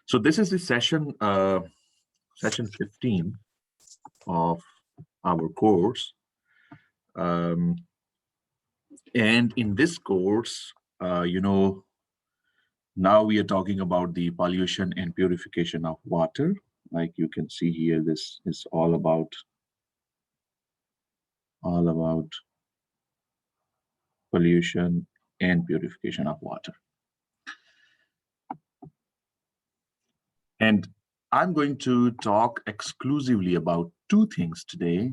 So this is the session 15 of our course. Um, and in this course, now we are talking about the pollution and purification of water. Like you can see here, this is all about pollution and purification of water. And I'm going to talk exclusively about two things today.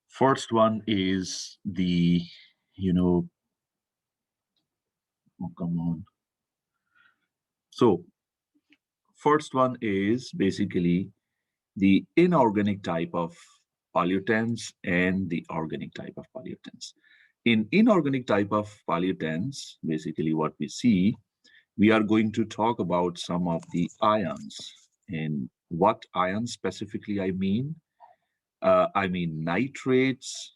First one is oh, come on. So first one is basically the inorganic type of pollutants and the organic type of pollutants. In inorganic type of pollutants, basically what we see, we are going to talk about some of the ions. And what ions specifically I mean? I mean nitrates.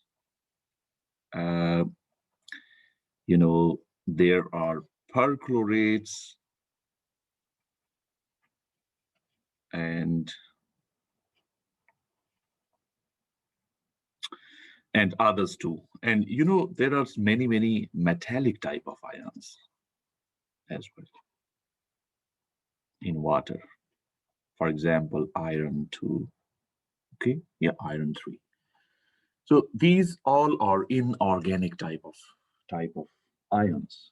Uh, there are perchlorates and others too. And there are many metallic type of ions as well in water. For example, iron 2. Okay, yeah, iron 3. So these all are inorganic type of ions.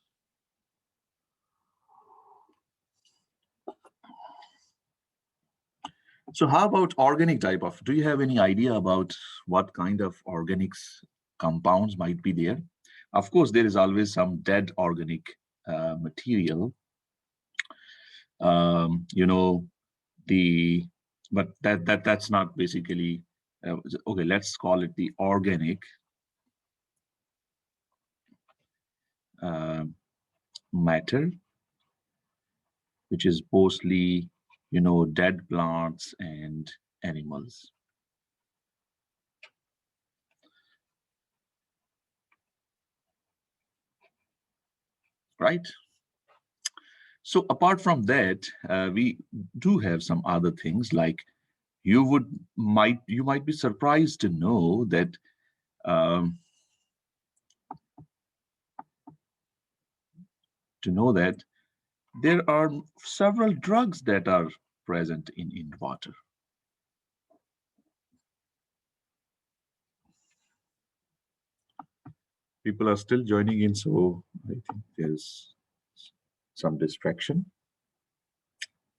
So how about organic type of? Do you have any idea about what kind of organics compounds might be there? Of course, there is always some dead organic material. But that's not basically okay. Let's call it the organic matter, which is mostly dead plants and animals. Right. So apart from that, we do have some other things like you might be surprised to know that um, there are several drugs that are present in water. People are still joining in, so I think there's some distraction.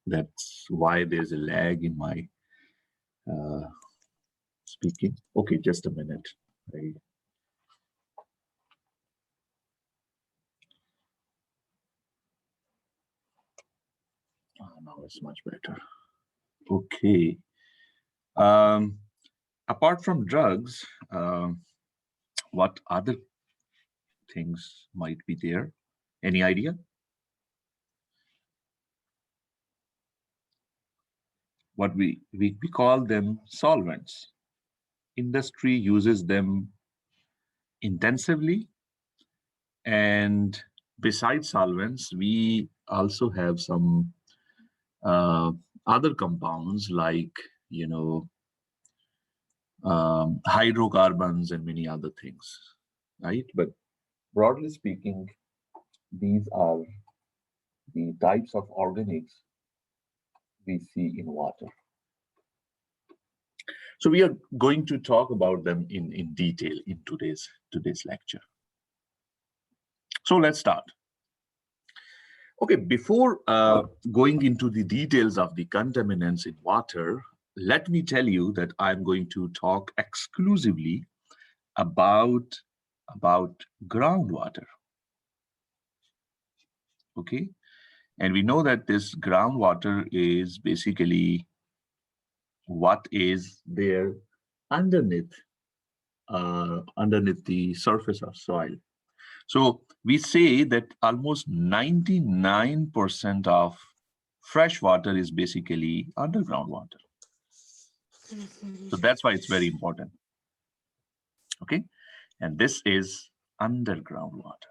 That's why there's a lag in my speaking. Okay, just a minute. Now it's much better. Okay. Apart from drugs, what other things might be there? Any idea? What we call them solvents. Industry uses them intensively. And besides solvents, we also have some other compounds like, hydrocarbons and many other things, right? But broadly speaking, these are the types of organics we see in water. So we are going to talk about them in detail in today's lecture. So let's start. Okay, before going into the details of the contaminants in water, let me tell you that I'm going to talk exclusively about groundwater. Okay, and we know that this groundwater is basically what is there underneath the surface of soil. So we say that almost 99% of fresh water is basically underground water. So that's why it's very important. Okay, and this is underground water.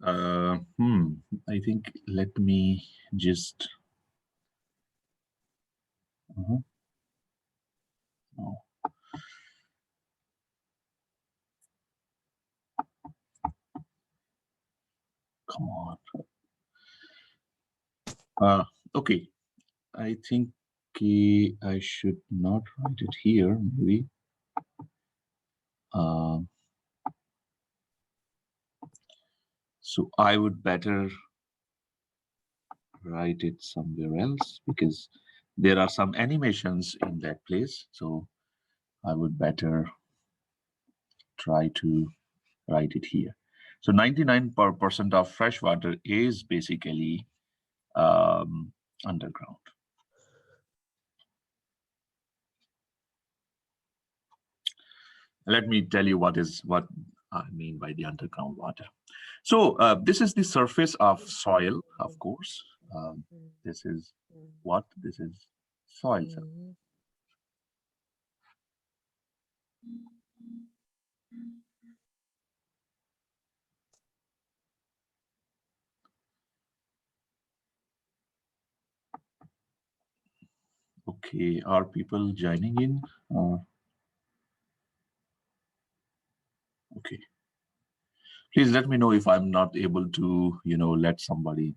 I think let me just. No. Come on. Okay. I think I should not write it here, maybe. So I would better write it somewhere else because there are some animations in that place. So I would better try to write it here. So 99% of fresh water is basically underground. Let me tell you what I mean by the underground water. So this is the surface of soil, of course. This is what? This is soil. Okay, are people joining in? Okay. Please let me know if I'm not able to, let somebody.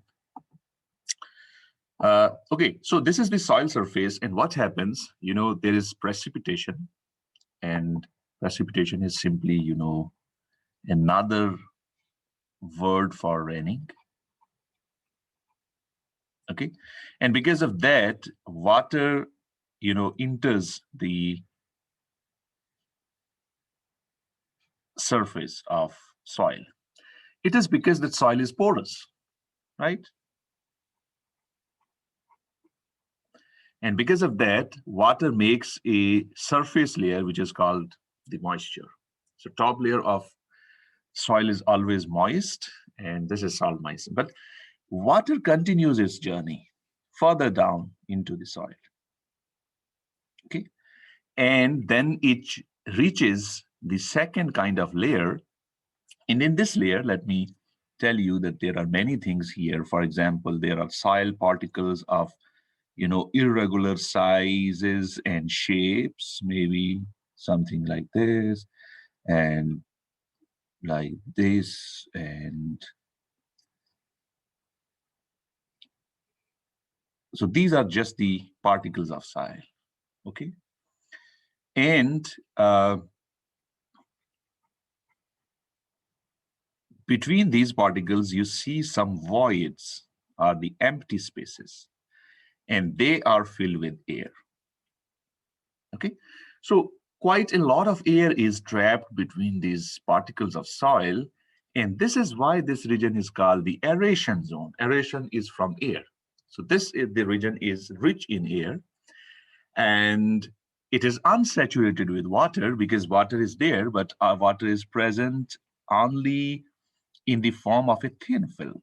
Okay, so this is the soil surface, and what happens, there is precipitation, and precipitation is simply, another word for raining. Okay, and because of that, water, enters the surface of soil. It is because the soil is porous, right? And because of that, water makes a surface layer, which is called the moisture. So top layer of soil is always moist, and this is salt moist. But water continues its journey further down into the soil. Okay. And then it reaches the second kind of layer. And in this layer, let me tell you that there are many things here. For example, there are soil particles of irregular sizes and shapes, maybe something like this and like this. And so these are just the particles of soil. Okay. And between these particles, you see some voids or the empty spaces, and they are filled with air. Okay. So quite a lot of air is trapped between these particles of soil. And this is why this region is called the aeration zone. Aeration is from air. So the region is rich in air, and it is unsaturated with water because water is there, but water is present only in the form of a thin film.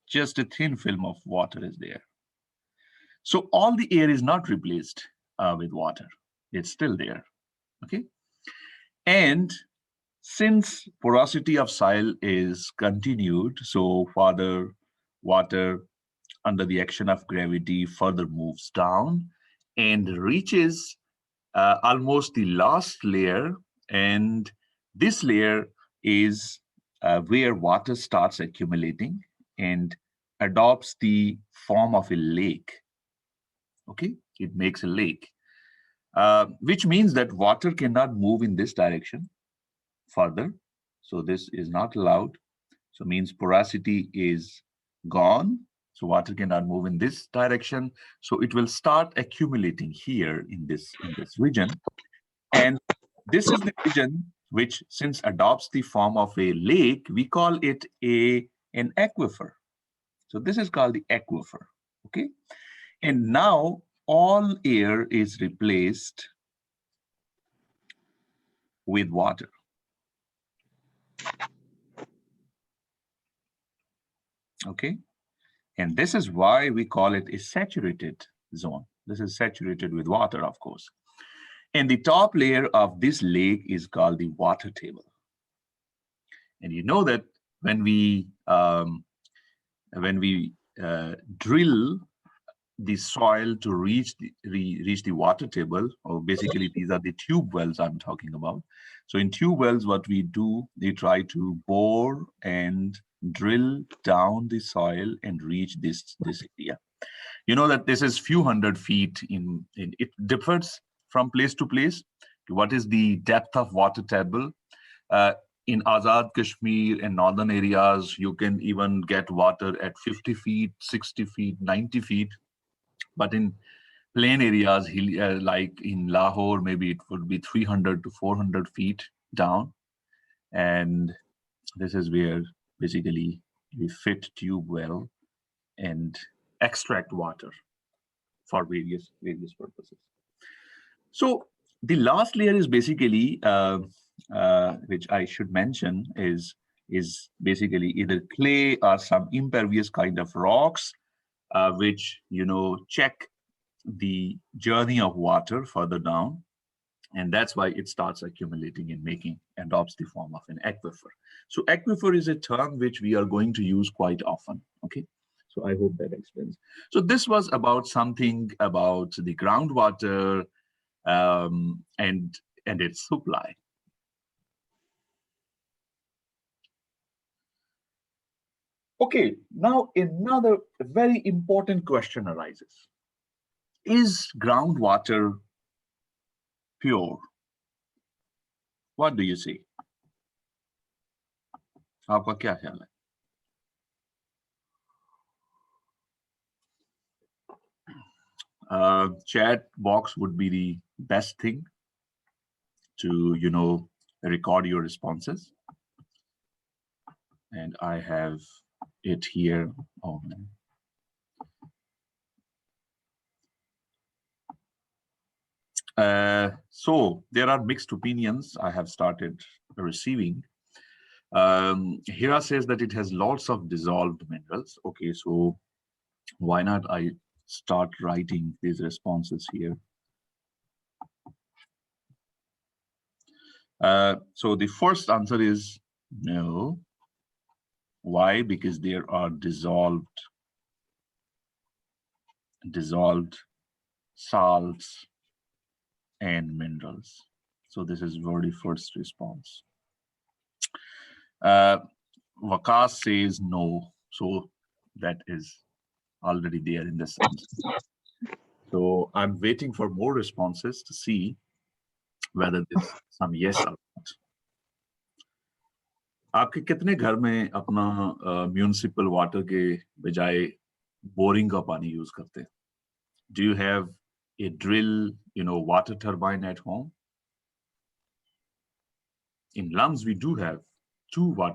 Just a thin film of water is there. So all the air is not replaced with water. It's still there. Okay. And since porosity of soil is continued, so further water under the action of gravity further moves down and reaches almost the last layer. And this layer is where water starts accumulating and adopts the form of a lake. Okay, it makes a lake, which means that water cannot move in this direction further. So this is not allowed. So means porosity is gone. So water cannot move in this direction. So it will start accumulating here in this region. And this is the region which, since adopts the form of a lake, we call it an aquifer. So this is called the aquifer. Okay. And now all air is replaced with water. Okay. And this is why we call it a saturated zone. This is saturated with water, of course. And the top layer of this lake is called the water table. And you know that when we drill the soil to reach the water table, or basically these are the tube wells I'm talking about. So in tube wells, what we do, we try to bore and drill down the soil and reach this area. You know that this is few hundred feet in it differs from place to place. What is the depth of water table? In Azad Kashmir and northern areas, you can even get water at 50 feet, 60 feet, 90 feet. But in plain areas, like in Lahore, maybe it would be 300 to 400 feet down. And this is where basically we fit tube well and extract water for various purposes. So the last layer is basically, which I should mention, is basically either clay or some impervious kind of rocks, which check the journey of water further down, and that's why it starts accumulating and adopts the form of an aquifer. So aquifer is a term which we are going to use quite often. Okay, so I hope that explains. So this was about something about the groundwater and its supply. Okay, now another very important question arises. Is groundwater pure? What do you say? आपका क्या ख्याल है? Chat box would be the best thing to record your responses, and I have it here. Oh man. So there are mixed opinions I have started receiving. Hira says that it has lots of dissolved minerals. Okay, so why not I start writing these responses here? So the first answer is no. Why? Because there are dissolved salts and minerals. So this is very first response. Vakas says no. So that is already there in this sense. So I'm waiting for more responses to see whether there's some yes or not. आपके कितने घर में अपना municipal water के बजाय boring का पानी use करते हैं? Do you have a drill, water turbine at home? In Lums, we do have 2 to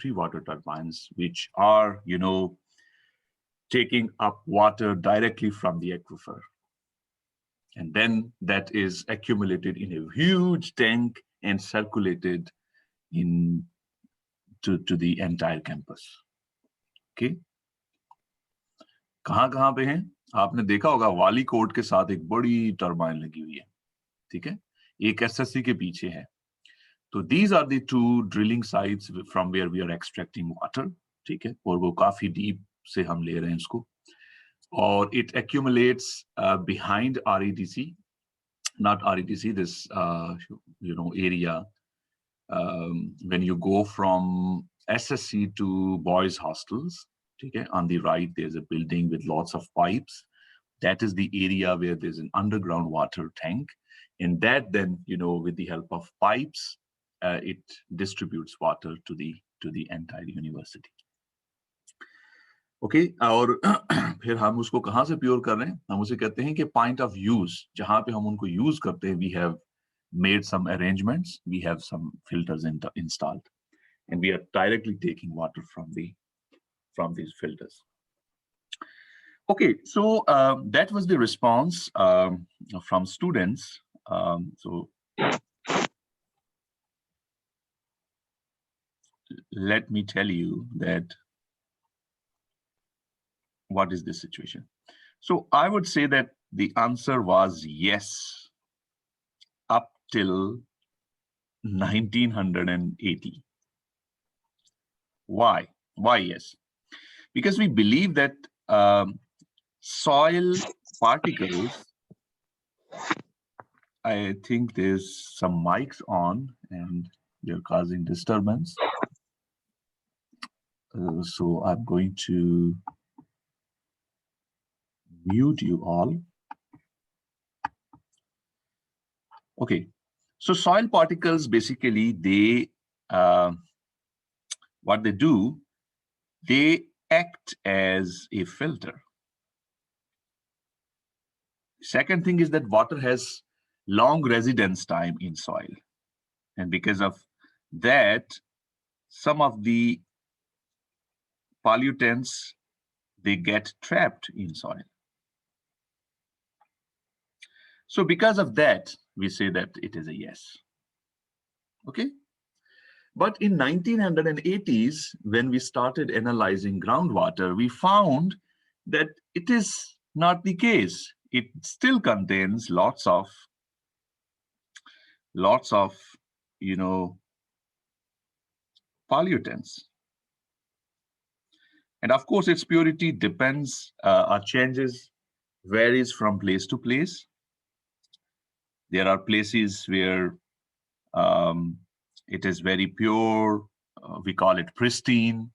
3 water turbines, which are, taking up water directly from the aquifer. And then that is accumulated in a huge tank and circulated to the entire campus. Okay? कहाँ पे हैं? आपने देखा होगा वाली court के साथ एक बड़ी टर्बाइन लगी हुई है, ठीक है? एक एसएससी के पीछे है. तो these are the 2 drilling sites from where we are extracting water, ठीक है? और वो काफी deep से हम ले रहे हैं इसको. Or it accumulates behind RETC, not RETC, this area. When you go from SSC to boys hostels, okay, on the right there's a building with lots of pipes. That is the area where there's an underground water tank, and that then with the help of pipes it distributes water to the entire university. Okay और फिर हम उसको कहाँ से pure कर रहे हैं? हम उसे कहते हैं कि पॉइंट ऑफ यूज, जहां पे हम उनको यूज करते हैं, we have made some arrangements, we have some filters installed, and we are directly taking water from these filters. Okay, so that was the response from students. So let me tell you that what is this situation. So I would say that the answer was yes up till 1980. Why? Why yes? Because we believe that soil particles, I think there's some mics on and they're causing disturbance. So I'm going to mute you all. Okay, so soil particles basically what they do, they act as a filter. Second thing is that water has long residence time in soil, and because of that, some of the pollutants, they get trapped in soil. So because of that, we say that it is a yes. Okay. But in 1980s, when we started analyzing groundwater, we found that it is not the case. It still contains lots of, you know, pollutants. And of course, its purity depends or changes, varies from place to place. There are places where it is very pure, we call it pristine,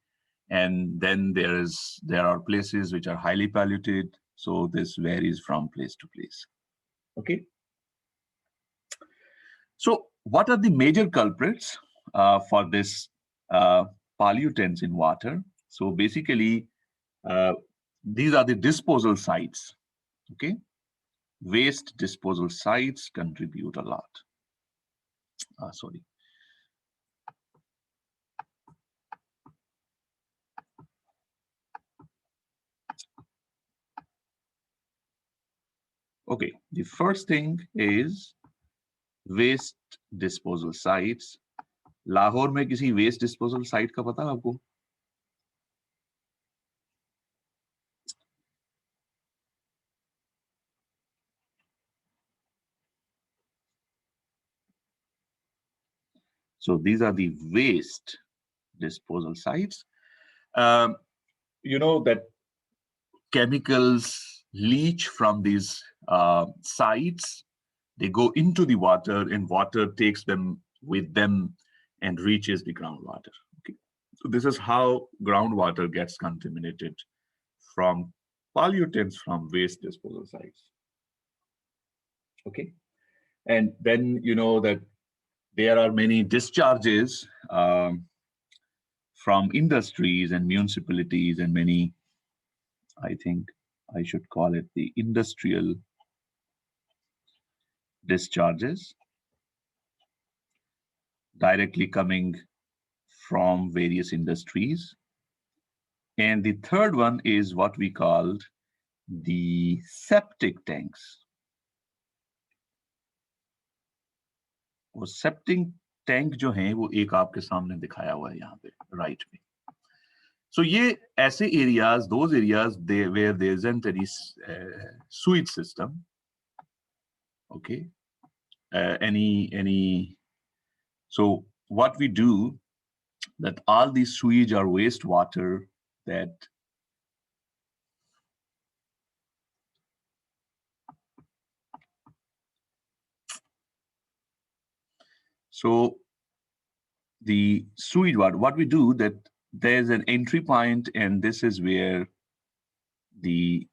and then there are places which are highly polluted. So this varies from place to place. Okay. So what are the major culprits for this pollutants in water? So basically, these are the disposal sites. Okay. Waste disposal sites contribute a lot. Sorry. Okay, the first thing is waste disposal sites. Lahore में किसी waste disposal site का पता है आपको? So these are the waste disposal sites. You know that chemicals leach from these sites. They go into the water, and water takes them with them and reaches the groundwater. Okay. So this is how groundwater gets contaminated from pollutants from waste disposal sites. Okay. And then you know that there are many discharges from industries and municipalities and many, I think I should call it the industrial discharges directly coming from various industries. And the third one is what we called the septic tanks. वो septic tank जो हैं वो एक आपके सामने दिखाया हुआ है यहाँ पे राइट में. So ये ऐसे areas, those areas where there isn't any sewage system, okay, so what we do, that all these sewage or wastewater that so the sewage water, what we do, that there's an entry point, and this is where the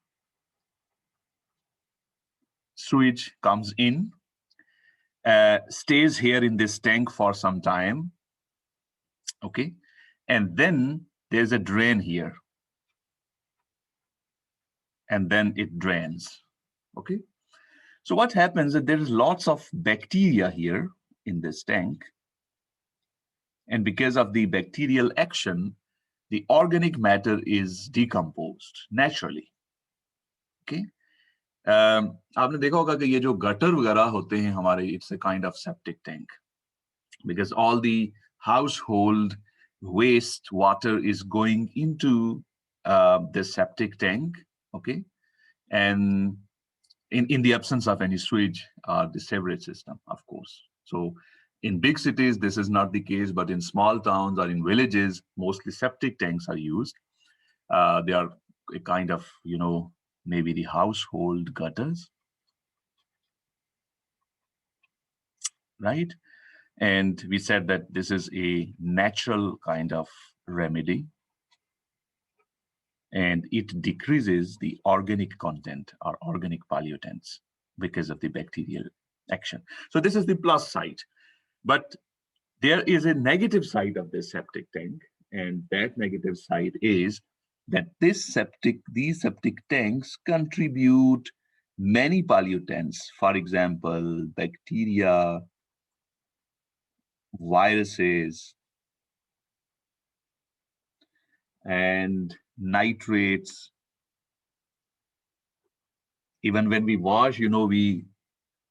sewage comes in, stays here in this tank for some time, okay, and then there's a drain here, and then it drains, okay. So what happens is that there is lots of bacteria here in this tank, and because of the bacterial action, the organic matter is decomposed naturally, okay. आपने देखा होगा कि ये जो gutter वगैरह होते हैं हमारे, it's a kind of septic tank, because all the household waste water is going into the septic tank, okay, and in the absence of any sewage or the sewerage system, of course. So In big cities, this is not the case, but in small towns or in villages, mostly septic tanks are used. They are a kind of, maybe the household gutters, right? And we said that this is a natural kind of remedy, and it decreases the organic content or organic pollutants because of the bacterial action. So this is the plus side. But there is a negative side of this septic tank, and that negative side is that these septic tanks contribute many pollutants. For example, bacteria, viruses, and nitrates. Even when we wash, we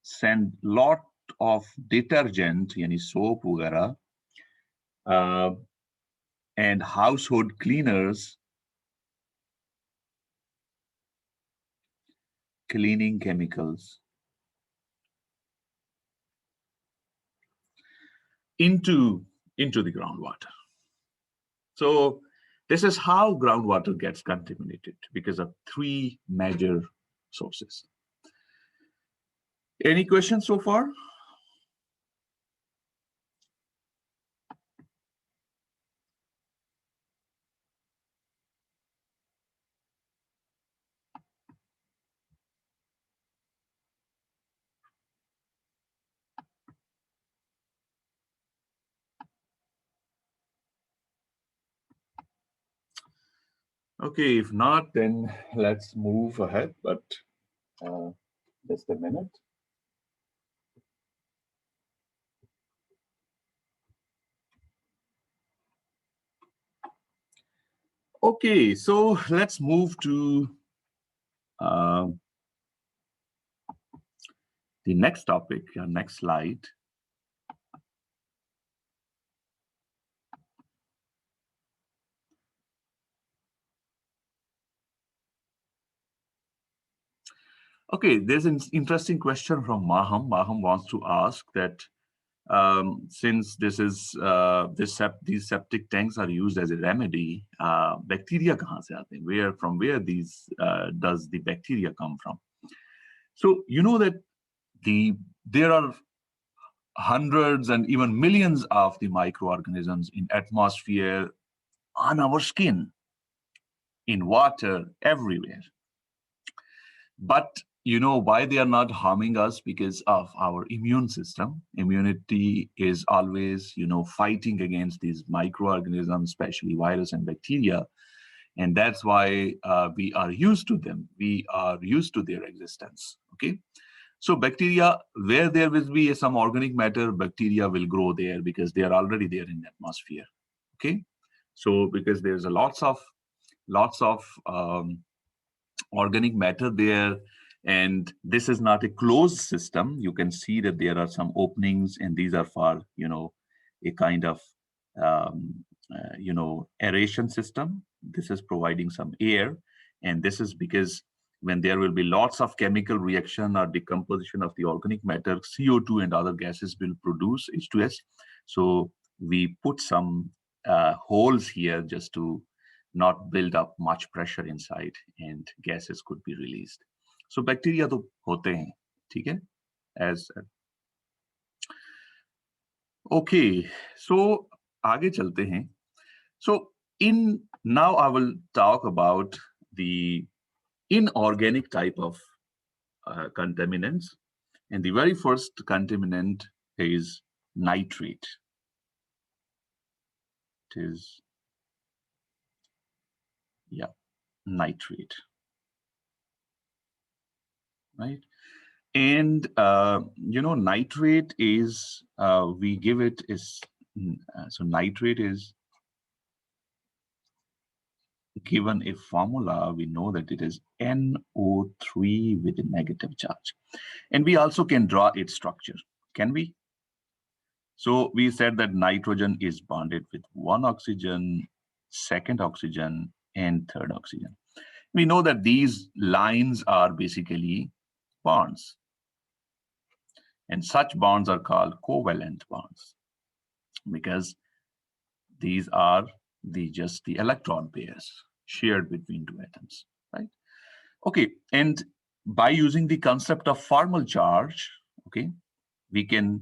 send lot of detergent, yani soap वगैरह, uh, and household cleaners, cleaning chemicals into the groundwater. So this is how groundwater gets contaminated, because of three major sources. Any questions so far? Okay, if not, then let's move ahead, but just a minute. Okay, so let's move to the next topic, next slide. Okay, there's an interesting question from Maham. Maham wants to ask that since this is these septic tanks are used as a remedy, bacteria kahan se aate hain? From where these does the bacteria come from? So you know that there are hundreds and even millions of the microorganisms in atmosphere, on our skin, in water, everywhere. But you know why they are not harming us? Because of our immune system. Immunity is always, fighting against these microorganisms, especially virus and bacteria. And that's why we are used to them. We are used to their existence. Okay. So bacteria, where there will be some organic matter, bacteria will grow there because they are already there in the atmosphere. Okay. So because there's a lots of organic matter there, and this is not a closed system. You can see that there are some openings, and these are for a kind of aeration system. This is providing some air, and this is because when there will be lots of chemical reaction or decomposition of the organic matter, CO2 and other gases will produce H2S. So we put some holes here just to not build up much pressure inside, and gases could be released. So bacteria to hote hain, theek hai? As okay, so आगे चलते हैं. So now I will talk about the inorganic type of contaminants, and the very first contaminant is nitrate. It is nitrate, right? And nitrate is we give it is so nitrate is given a formula. We know that it is NO3 with a negative charge, and we also can draw its structure. Can we? So we said that nitrogen is bonded with one oxygen, second oxygen, and third oxygen. We know that these lines are basically bonds. And such bonds are called covalent bonds because these are just the electron pairs shared between two atoms, right? Okay, and by using the concept of formal charge, okay, we can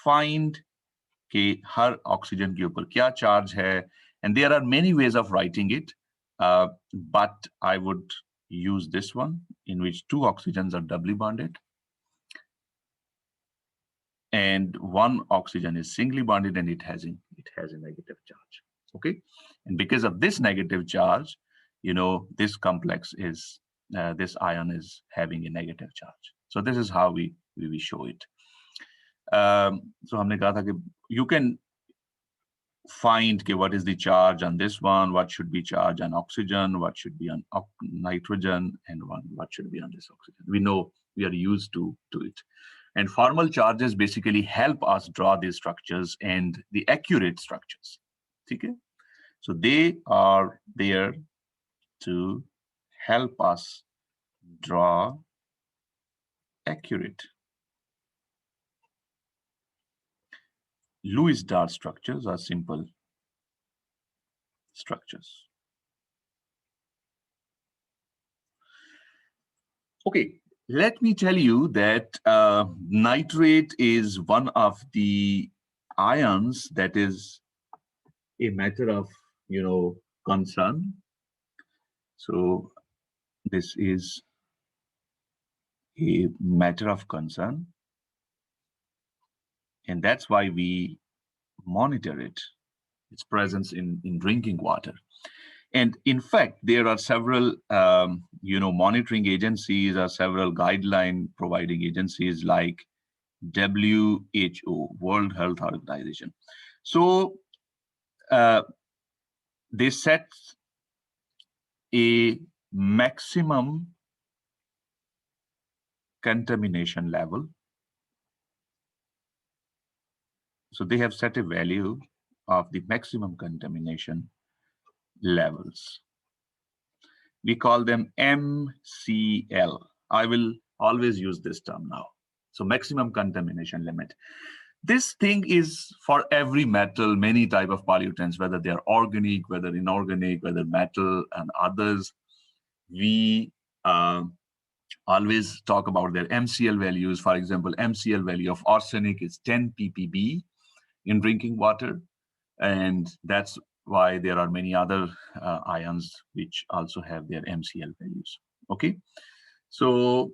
find कि हर oxygen के ऊपर क्या charge है, and there are many ways of writing it, but I would use this one in which two oxygens are doubly bonded and one oxygen is singly bonded and it has a negative charge. Okay, and because of this negative charge, you know, this complex is this ion is having a negative charge. So this is how we show it. So हमने कहा था कि you can find what is the charge on this one, what should be charge on oxygen, what should be on nitrogen, and what should be on this oxygen. We know, we are used to it. And formal charges basically help us draw these structures and the accurate structures. Okay? So they are there to help us draw accurate Lewis-Dart structures are simple structures. Okay, let me tell you that nitrate is one of the ions that is a matter of, you know, concern. So this is a matter of concern, and that's why we monitor its presence in drinking water. And in fact, there are several, you know, monitoring agencies or several guideline providing agencies like WHO, World Health Organization. So they set a maximum contamination level. So they have set a value of the maximum contamination levels. We call them MCL. I will always use this term now. So maximum contamination limit. This thing is for every metal, many type of pollutants, whether they are organic, whether inorganic, whether metal and others. We always talk about their MCL values. For example, MCL value of arsenic is 10 ppb in drinking water. And that's why there are many other ions which also have their MCL values. Okay, so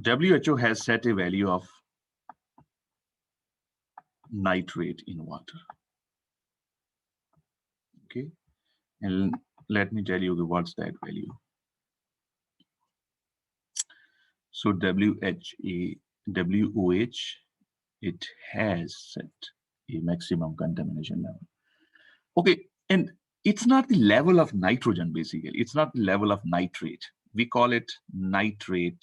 WHO has set a value of nitrate in water. Okay, and let me tell you what's that value. So WOH, it has set a maximum contamination level. Okay, and it's not the level of nitrogen, basically. It's not the level of nitrate. We call it nitrogen.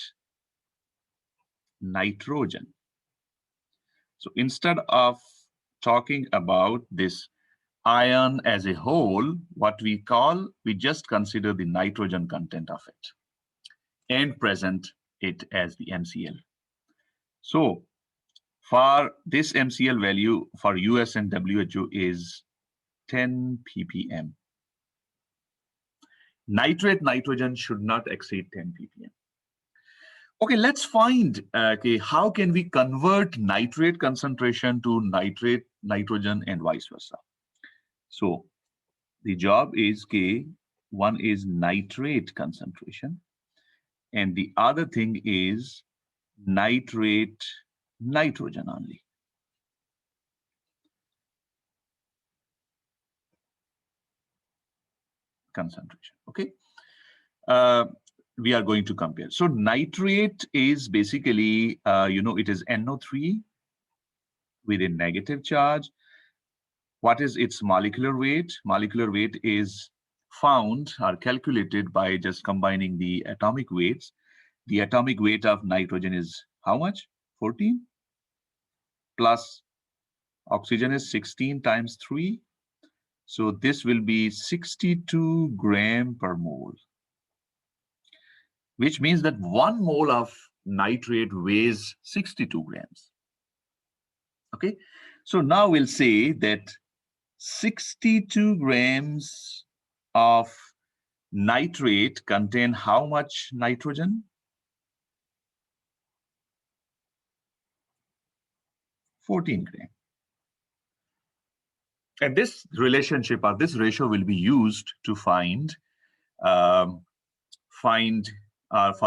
So instead of talking about this ion as a whole, what we just consider the nitrogen content of it and present it as the MCL. So for this MCL value for US and WHO is 10 ppm. Nitrate nitrogen should not exceed 10 ppm. Okay, let's find how can we convert nitrate concentration to nitrate nitrogen and vice versa. So the job is one is nitrate concentration and the other thing is nitrate nitrogen only. Concentration, okay? We are going to compare. So nitrate is basically, you know, it is NO3 with a negative charge. What is its molecular weight? Molecular weight is found or calculated by just combining the atomic weights. The atomic weight of nitrogen is how much? 14 plus oxygen is 16 times 3. So this will be 62 gram per mole. which means that 1 mole of nitrate weighs 62 grams. Okay, so now we'll say that 62 grams of nitrate contain how much nitrogen? 14 grams. And this relationship or this ratio will be used to find for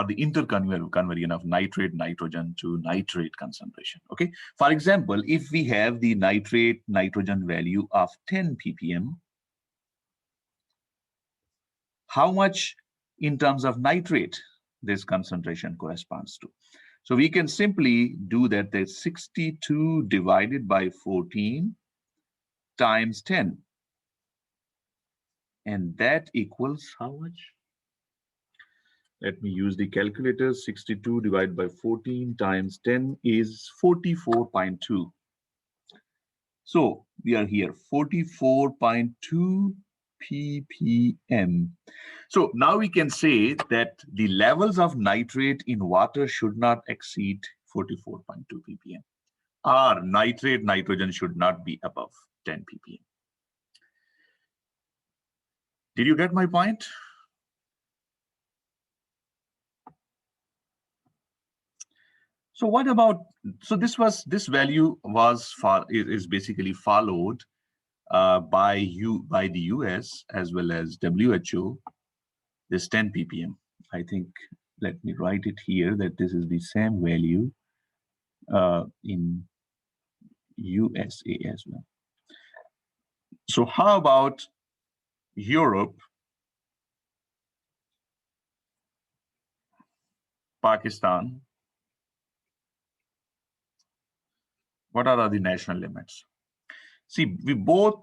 the interconversion of nitrate nitrogen to nitrate concentration. Okay. For example, if we have the nitrate nitrogen value of 10 ppm, how much in terms of nitrate this concentration corresponds to? So we can simply do that. There's 62 divided by 14 times 10. And that equals how much? Let me use the calculator. 62 divided by 14 times 10 is 44.2. So we are here, 44.2 ppm. So now we can say that the levels of nitrate in water should not exceed 44.2 ppm. Or nitrate nitrogen should not be above 10 ppm. Did you get my point? So what about, so this value is basically followed by the US as well as WHO, this 10 ppm. I think, let me write it here that this is the same value in USA as well. So how about Europe, Pakistan? What are the national limits? See, we both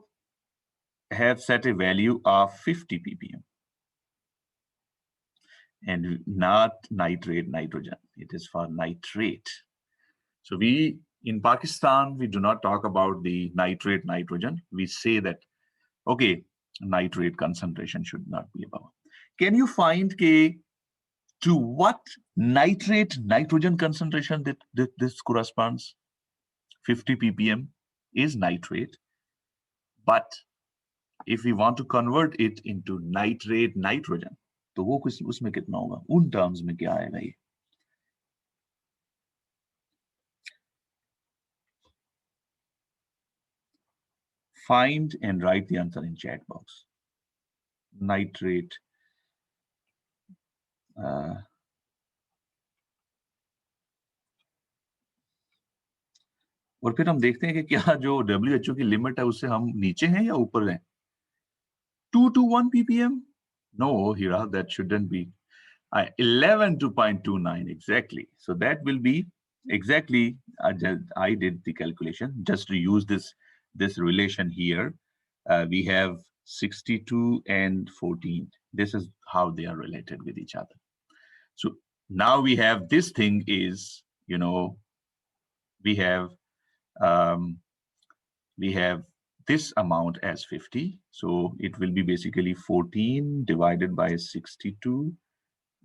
have set a value of 50 ppm. And not nitrate nitrogen, it is for nitrate. So in Pakistan, we do not talk about the nitrate nitrogen. We say that, okay, nitrate concentration should not be above. Can you find to what nitrate nitrogen concentration that this corresponds? 50 ppm is nitrate, but if we want to convert it into nitrate nitrogen, तो वो उसमें कितना होगा? उन terms में क्या आएगा ये? Find and write the answer in chat box. Nitrate. और फिर हम देखते हैं कि क्या जो WHO की लिमिट है उससे हम नीचे हैं या ऊपर हैं? 2 to 1 ppm? No, Hira, that shouldn't be. 11.29 exactly. So that will be exactly. I did the calculation just to use this relation here. We have 62 and 14. This is how they are related with each other. So now we have this thing is, we have this amount as 50. So it will be basically 14 divided by 62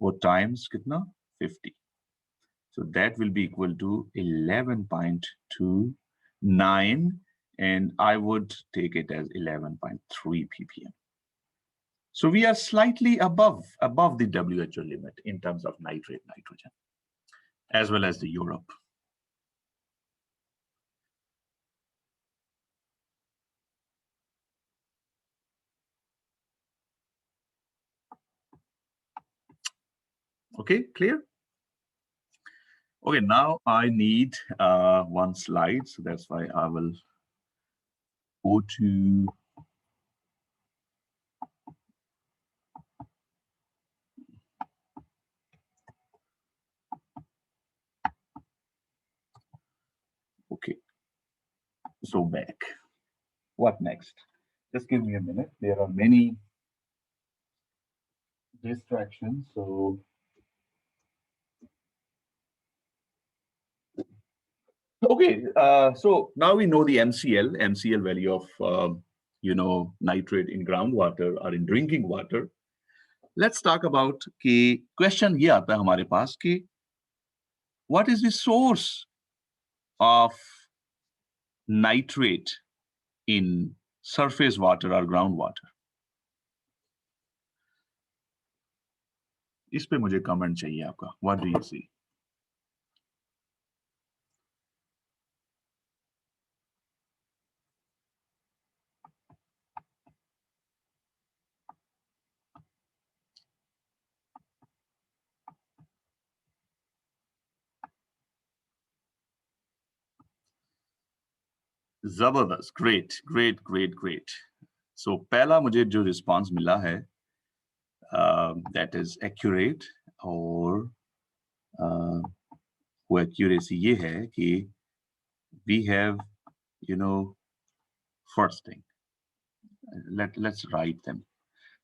or times kitna? 50. So that will be equal to 11.29, and I would take it as 11.3 ppm. So we are slightly above the WHO limit in terms of nitrate nitrogen, as well as the Europe. Okay, clear? Okay, now I need one slide, so that's why I will go to okay. So back. What next? Just give me a minute. There are many distractions, so okay, so now we know the MCL value of nitrate in groundwater or in drinking water. let's talk about कि question ये आता है हमारे पास कि what is the source of nitrate in surface water or groundwater? इस पे मुझे comment चाहिए आपका. What do you see? जबरदस्त, great, great, great, great. So पहला मुझे जो response मिला है that is accurate और वो accuracy ये है कि we have, you know, first thing. Let's write them.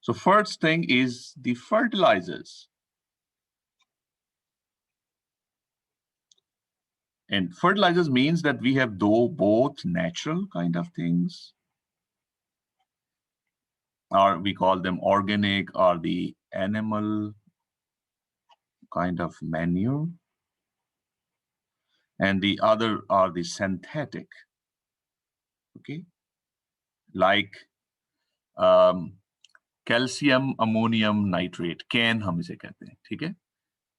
So first thing is the fertilizers. And fertilizers means that we have both natural kind of things, or we call them organic, or the animal kind of manure. And the other are the synthetic, okay? Like calcium ammonium nitrate, CAN हम इसे कहते हैं, ठीक है?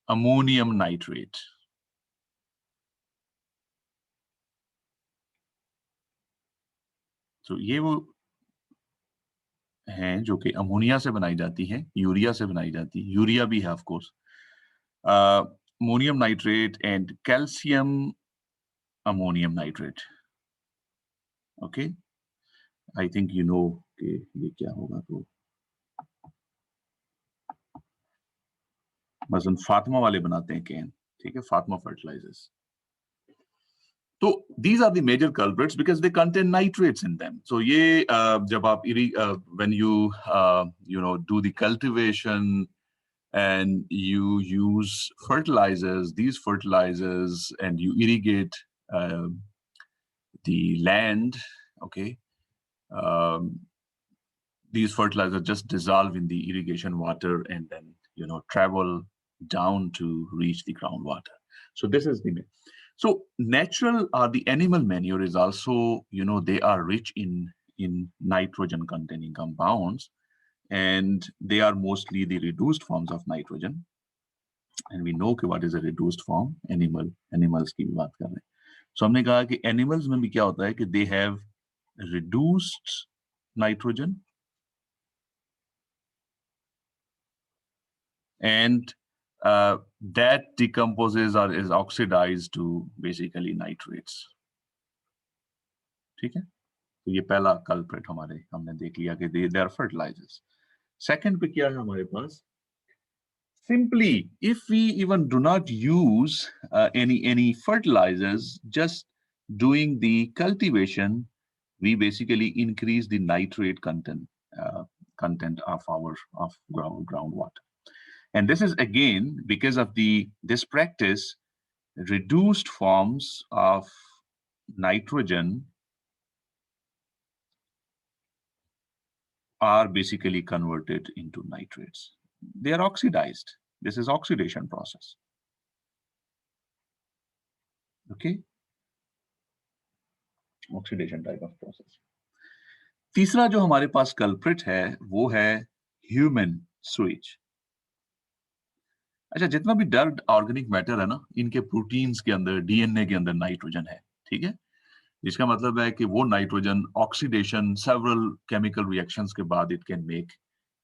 Ammonium nitrate. So ये वो हैं जो कि अमोनिया से बनाई जाती हैं, यूरिया से बनाई जाती है, यूरिया भी है of course, ammonium nitrate and calcium ammonium nitrate. Okay, I think you know कि ये क्या होगा. तो मसलन फातिमा वाले बनाते हैं कैन, ठीक है, Fatima fertilizers. So these are the major culprits because they contain nitrates in them. So ये जब आप when you know do the cultivation and you use fertilizers, these fertilizers, and you irrigate the land, okay, these fertilizers just dissolve in the irrigation water and then, you know, travel down to reach the groundwater. So this is the, so natural or the animal manure is also, you know, they are rich in nitrogen containing compounds, and they are mostly the reduced forms of nitrogen. And we know what is a reduced form, animals की भी बात कर रहे हैं. So हमने कहा कि animals में भी क्या होता है कि they have reduced nitrogen and that decomposes or is oxidized to basically nitrates. ठीक है, तो ये पहला culprit हमारे हमने देख लिया कि they are fertilizers. Second पे क्या है हमारे पास? Simply, if we even do not use any fertilizers, just doing the cultivation, we basically increase the nitrate content of our groundwater. And this is again because of this practice, reduced forms of nitrogen are basically converted into nitrates. They are oxidized. This is oxidation process. Okay, oxidation type of process. तीसरा जो हमारे पास culprit है वो है human switch. अच्छा, जितना भी dirt organic matter है ना, इनके प्रोटीन्स के अंदर, डीएनए के अंदर नाइट्रोजन है, ठीक है. इसका मतलब है कि वो nitrogen oxidation several chemical reactions के बाद it can make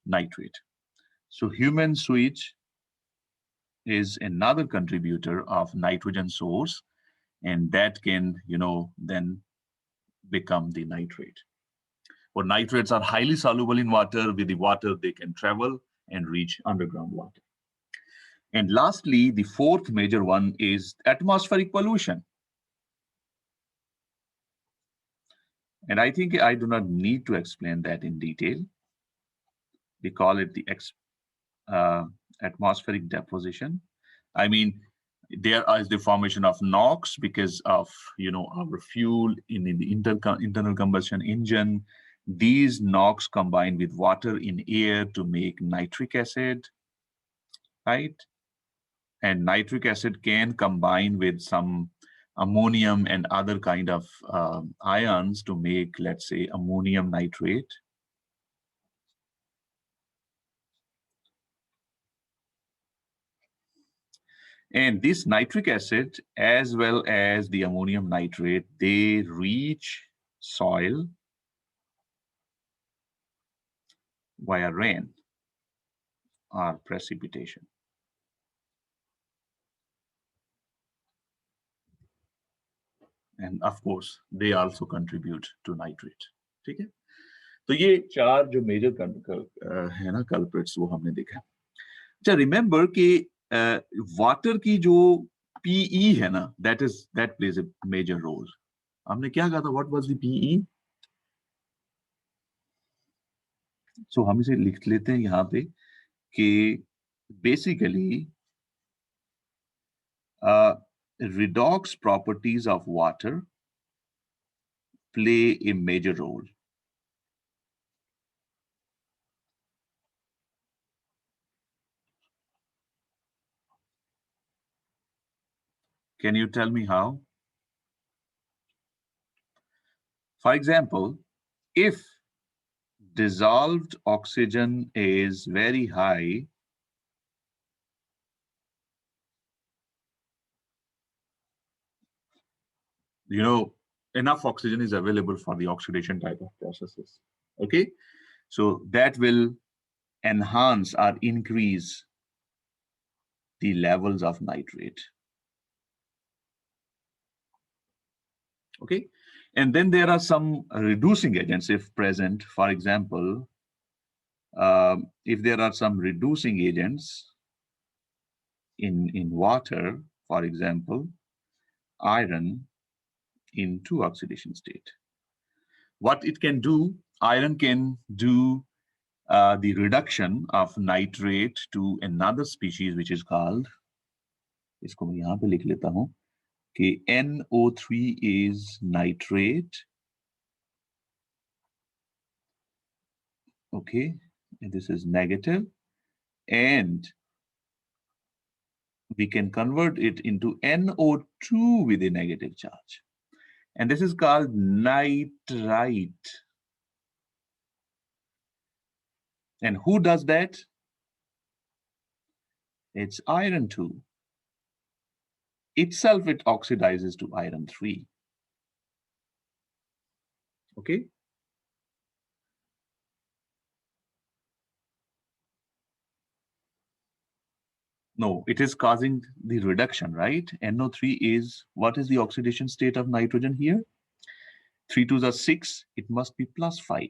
nitrate. So human switch is another contributor of nitrogen source, and that can, you know, then become the nitrate. Or nitrates are highly soluble in water. With the water, they can travel and reach underground water. And lastly, the fourth major one is atmospheric pollution. And I think I do not need to explain that in detail. We call it the atmospheric deposition. I mean, there is the formation of NOx because of, you know, our fuel in the internal combustion engine. These NOx combine with water in air to make nitric acid, right? And nitric acid can combine with some ammonium and other kind of ions to make, let's say, ammonium nitrate. And this nitric acid, as well as the ammonium nitrate, they reach soil via rain or precipitation. And of course, they also contribute to nitrate. ठीक है? तो ये चार जो major है ना culprits वो हमने देखा. अच्छा, रिमेंबर कि वाटर की जो पीई है ना, that plays a major role. हमने क्या कहा था, what was the PE? So हम इसे लिख लेते हैं यहाँ पे कि basically redox properties of water play a major role. Can you tell me how? For example, if dissolved oxygen is very high, you know, enough oxygen is available for the oxidation type of processes. Okay, so that will enhance or increase the levels of nitrate. Okay, and then there are some reducing agents if present. For example, if there are some reducing agents in water, for example, iron in 2-oxidation state. What it can do, iron can do the reduction of nitrate to another species which is called, इसको मैं यहाँ पे लिख लेता हूँ कि NO3 is nitrate. Okay, and this is negative, and we can convert it into NO2 with a negative charge. And this is called nitrite. And who does that? It's iron 2. Itself, it oxidizes to iron 3. Okay? No, it is causing the reduction, right? NO3 is, what is the oxidation state of nitrogen here? 3 2s are 6, it must be plus 5.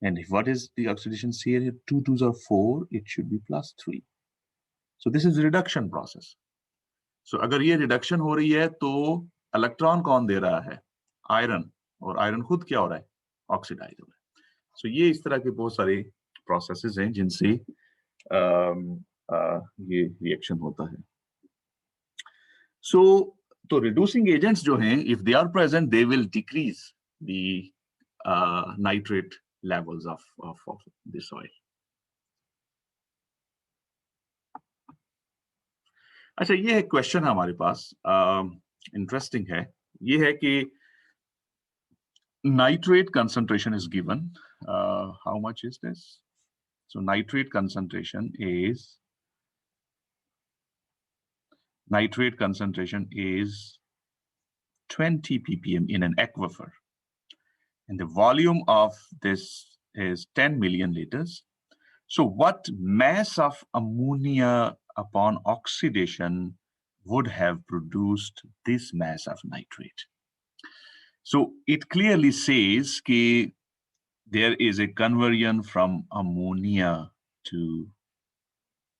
And if what is the oxidation state here? 2 2s are 4, it should be plus 3. So this is the reduction process. So अगर ये reduction हो रही है तो electron कौन दे रहा है? Iron. और आयरन खुद क्या हो रहा है? ऑक्सीडाइज हो रहा है. So ये इस तरह के बहुत सारे प्रोसेसेस हैं जिनसे ये रिएक्शन होता है. So तो reducing agents जो हैं, if they are present, they will decrease the nitrate levels of the soil. अच्छा, ये है क्वेश्चन हमारे पास, इंटरेस्टिंग है. ये है कि nitrate concentration is given. How much is this? So nitrate concentration is 20 ppm in an aquifer. And the volume of this is 10 million liters. So what mass of ammonia upon oxidation would have produced this mass of nitrate? So it clearly says that there is a conversion from ammonia to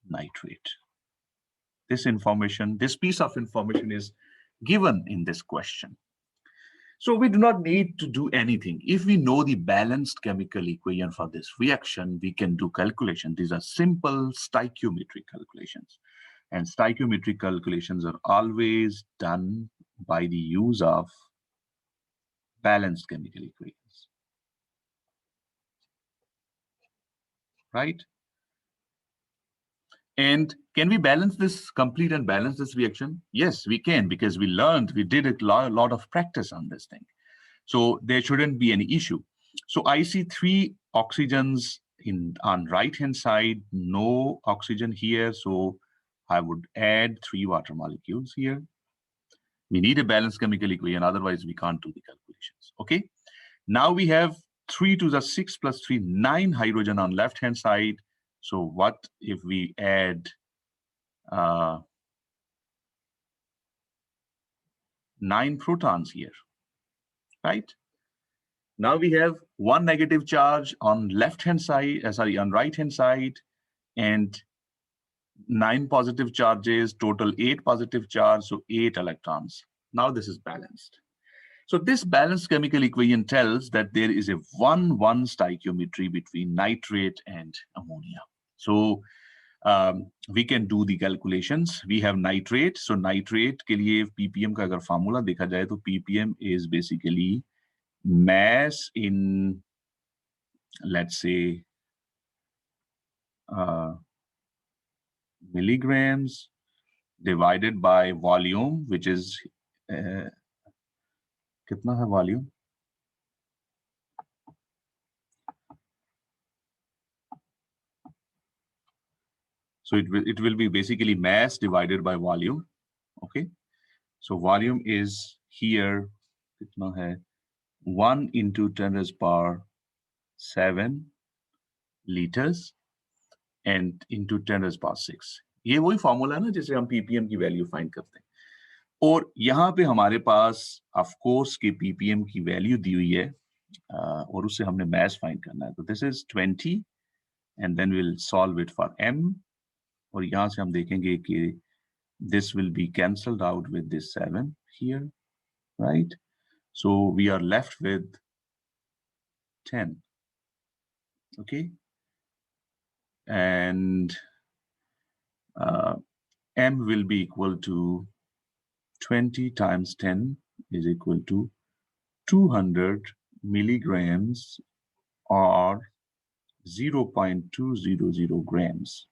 nitrate. This information, this piece of information is given in this question. So we do not need to do anything. If we know the balanced chemical equation for this reaction, we can do calculation. These are simple stoichiometric calculations. And stoichiometric calculations are always done by the use of balanced chemical equations, right? And can we complete and balance this reaction? Yes, we can, because we did a lot of practice on this thing. So there shouldn't be any issue. So I see 3 oxygens on right-hand side, no oxygen here. So I would add 3 water molecules here. We need a balanced chemical equation, otherwise we can't do the calculations, okay? Now we have 3 to the 6 plus 3, 9 hydrogen on left-hand side. So what if we add 9 protons here, right? Now we have 1 negative charge on left-hand side, on right-hand side, and 9 positive charges, total 8 positive charge, so 8 electrons. Now this is balanced. So this balanced chemical equation tells that there is a 1-1 stoichiometry between nitrate and ammonia. So we can do the calculations. We have nitrate. So nitrate के लिए ppm का अगर formula देखा जाए तो ppm is basically mass in, let's say, milligrams divided by volume, which is कितना है volume? So it will be basically mass divided by volume. Okay. So volume is here, कितना है? 1 into 10 raised power 7 liters and into 10 raised power 6. ये वही formula है ना जिसे हम ppm की वैल्यू फाइंड करते हैं. और यहाँ पे हमारे पास ऑफ कोर्स की ppm की वैल्यू दी हुई है और उससे हमने मास फाइंड करना है. तो this is 20 and then will solve it for m. और यहाँ से हम देखेंगे कि this will be cancelled out with this 7 here, right? So we are left with 10, okay? And m will be equal to 20 times 10 is equal to 200 milligrams or 0.200 grams.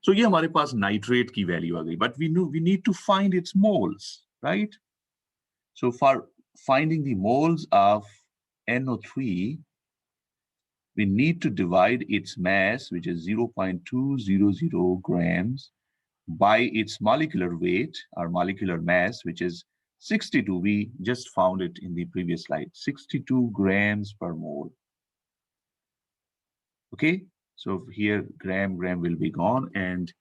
So ये हमारे पास nitrate की value आ गई, but we need to find its moles, right? So for finding the moles of NO3, we need to divide its mass, which is 0.200 grams, by its molecular weight or molecular mass, which is 62. We just found it in the previous slide, 62 grams per mole. Okay, so here gram will be gone, and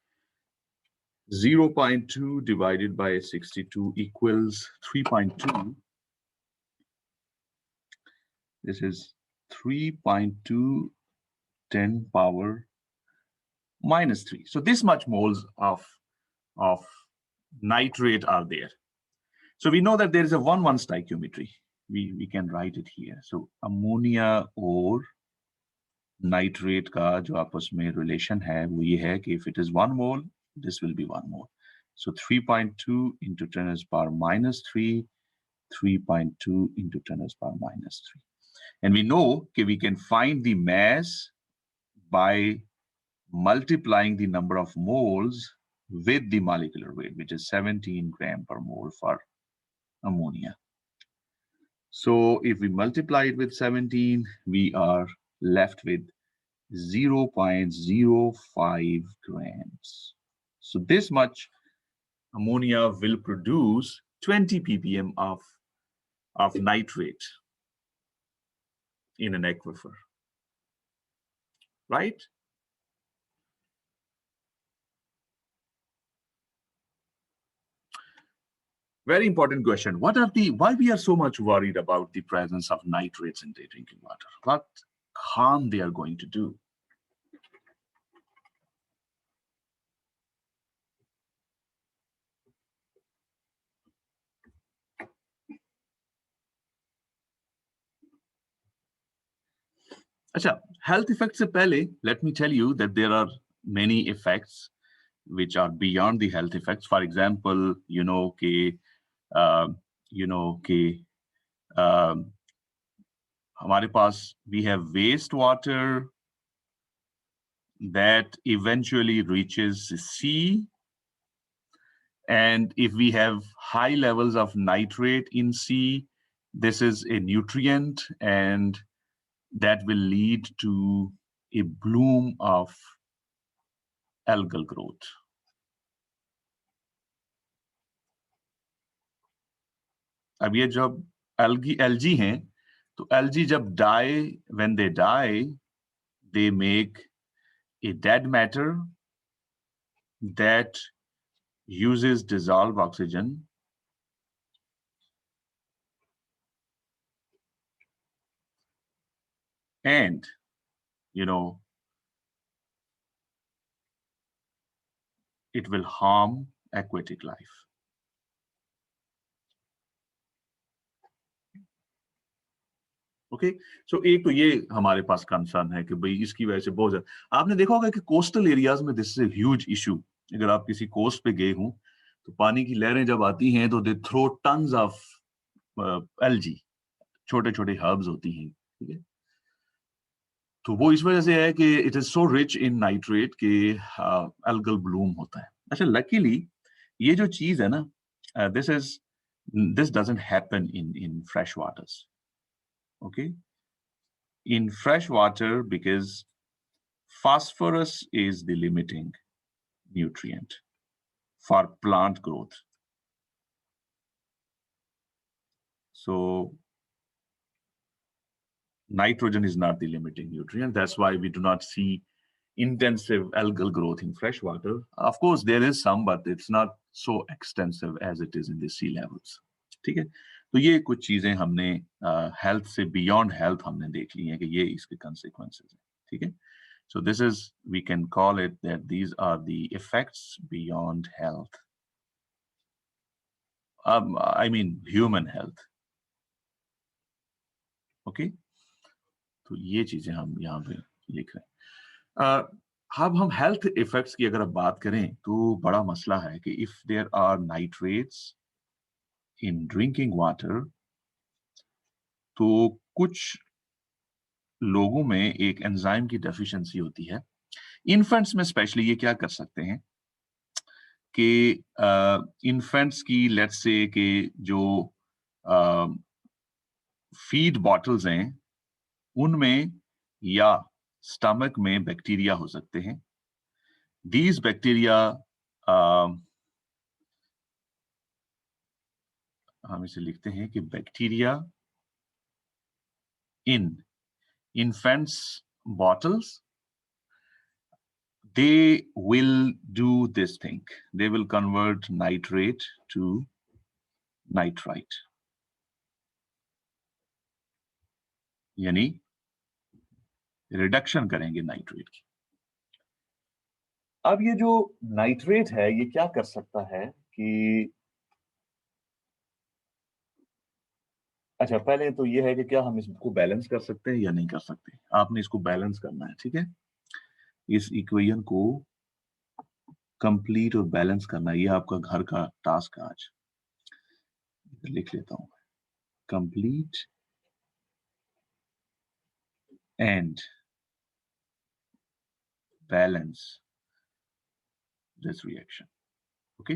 0.2 divided by 62 equals 3.2. This is 3.2 10 power minus 3. So this much moles of nitrate are there. So we know that there is a 1-1 stoichiometry. We can write it here. So ammonia और nitrate का जो आपस में relation है वो ये है कि if it is 1 mole, this will be 1 mole. So 3.2 into 10 raised power minus 3, 3.2 into 10 raised power minus 3. And we know that we can find the mass by multiplying the number of moles with the molecular weight, which is 17 gram per mole for ammonia. So if we multiply it with 17, we are left with 0.05 grams. So this much ammonia will produce 20 ppm of nitrate in an aquifer, right? Very important question. Why we are so much worried about the presence of nitrates in the drinking water? What harm they are going to do? Acha, health effects se pehle, let me tell you that there are many effects which are beyond the health effects. For example, हमारे पास we have wastewater that eventually reaches the sea. And if we have high levels of nitrate in sea, this is a nutrient and that will lead to a bloom of algal growth. अब ये जब algae हैं, तो algae जब when they die, they make a dead matter that uses dissolved oxygen and, it will harm aquatic life. Okay so एक तो ये हमारे पास कंसर्न है कि भाई इसकी वजह से बहुत ज्यादा आपने देखा होगा कि कोस्टल एरियाज में this is a huge issue. अगर आप किसी कोस्ट पे गए हों तो पानी की लहरें जब आती हैं तो they throw tons of algae, छोटे छोटे हर्ब्स होती हैं, ठीक है। तो वो इस वजह से है कि it is so rich in nitrate कि एल्गल ब्लूम होता है। अच्छा लकीली ये जो चीज है ना, this doesn't happen in fresh waters, okay? In fresh water, because phosphorus is the limiting nutrient for plant growth. So nitrogen is not the limiting nutrient. That's why we do not see intensive algal growth in fresh water. Of course, there is some, but it's not so extensive as it is in the sea levels. ठीक है, तो ये कुछ चीजें हमने health से beyond health हमने देख ली हैं कि ये इसके consequences हैं, ठीक है। So this is, we can call it that these are the effects beyond health. I mean human health. Okay? तो ये चीजें हम यहाँ पे लिख रहे हैं। अब हम हेल्थ इफेक्ट्स की अगर बात करें तो बड़ा मसला है कि if there are nitrates in drinking water, तो कुछ लोगों में एक एंजाइम की डेफिशिएंसी होती है। इन्फेंट्स में स्पेशली ये क्या कर सकते हैं कि इन्फेंट्स की लेट्स से कि जो फीड बॉटल्स हैं उनमें या स्टमक में बैक्टीरिया हो सकते हैं। दीज बैक्टीरिया हम इसे लिखते हैं कि bacteria in infants bottles, they will do this thing. They will convert nitrate to nitrite. यानी रिडक्शन करेंगे नाइट्रेट की। अब ये जो नाइट्रेट है ये क्या कर सकता है कि, अच्छा पहले तो ये है कि क्या हम इसको बैलेंस कर सकते हैं या नहीं कर सकते। आपने इसको बैलेंस करना है, ठीक है। इस इक्वेशन को कंप्लीट और बैलेंस करना, ये आपका घर का टास्क आज। लिख लेता हूं, complete and balance this reaction. Okay,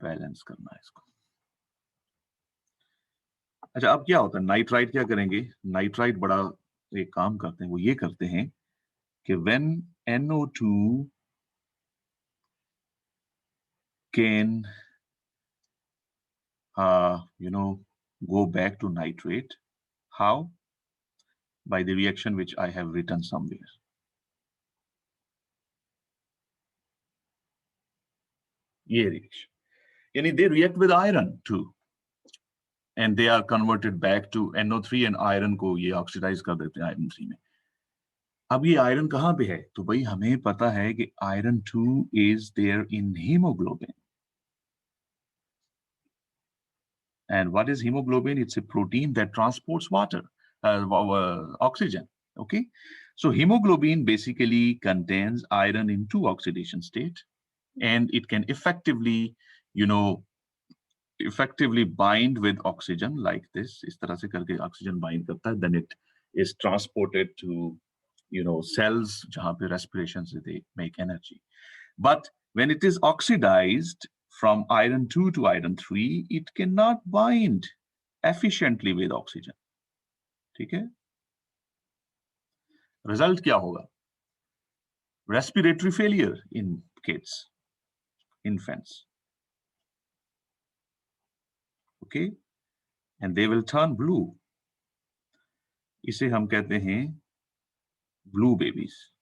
balance करना है इसको। अच्छा अब क्या होता है, नाइट्राइट क्या करेंगे, नाइट्राइट बड़ा एक काम करते हैं, वो ये करते हैं कि when NO2 can go back to nitrate, how? By the reaction which I have written somewhere. ये reaction, यानी they react with iron too, and they are converted back to NO3, and iron को ये oxidize कर देते हैं iron 3 में। अब ये आयरन कहाँ पे है, तो भाई हमें पता है कि iron 2 is there in hemoglobin. And what is hemoglobin? It's a protein that transports water, oxygen. Okay, so hemoglobin basically contains iron in 2 oxidation state, and it can effectively, effectively bind with oxygen like this, इस तरह से करके oxygen bind करता है, then it is transported to, cells जहाँ पे respiration से they make energy. But when it is oxidized from iron 2 to iron 3, it cannot bind efficiently with oxygen. ठीक है? Result क्या होगा? Respiratory failure in kids, infants. Okay? And they will turn blue. इसे हम कहते हैं blue babies.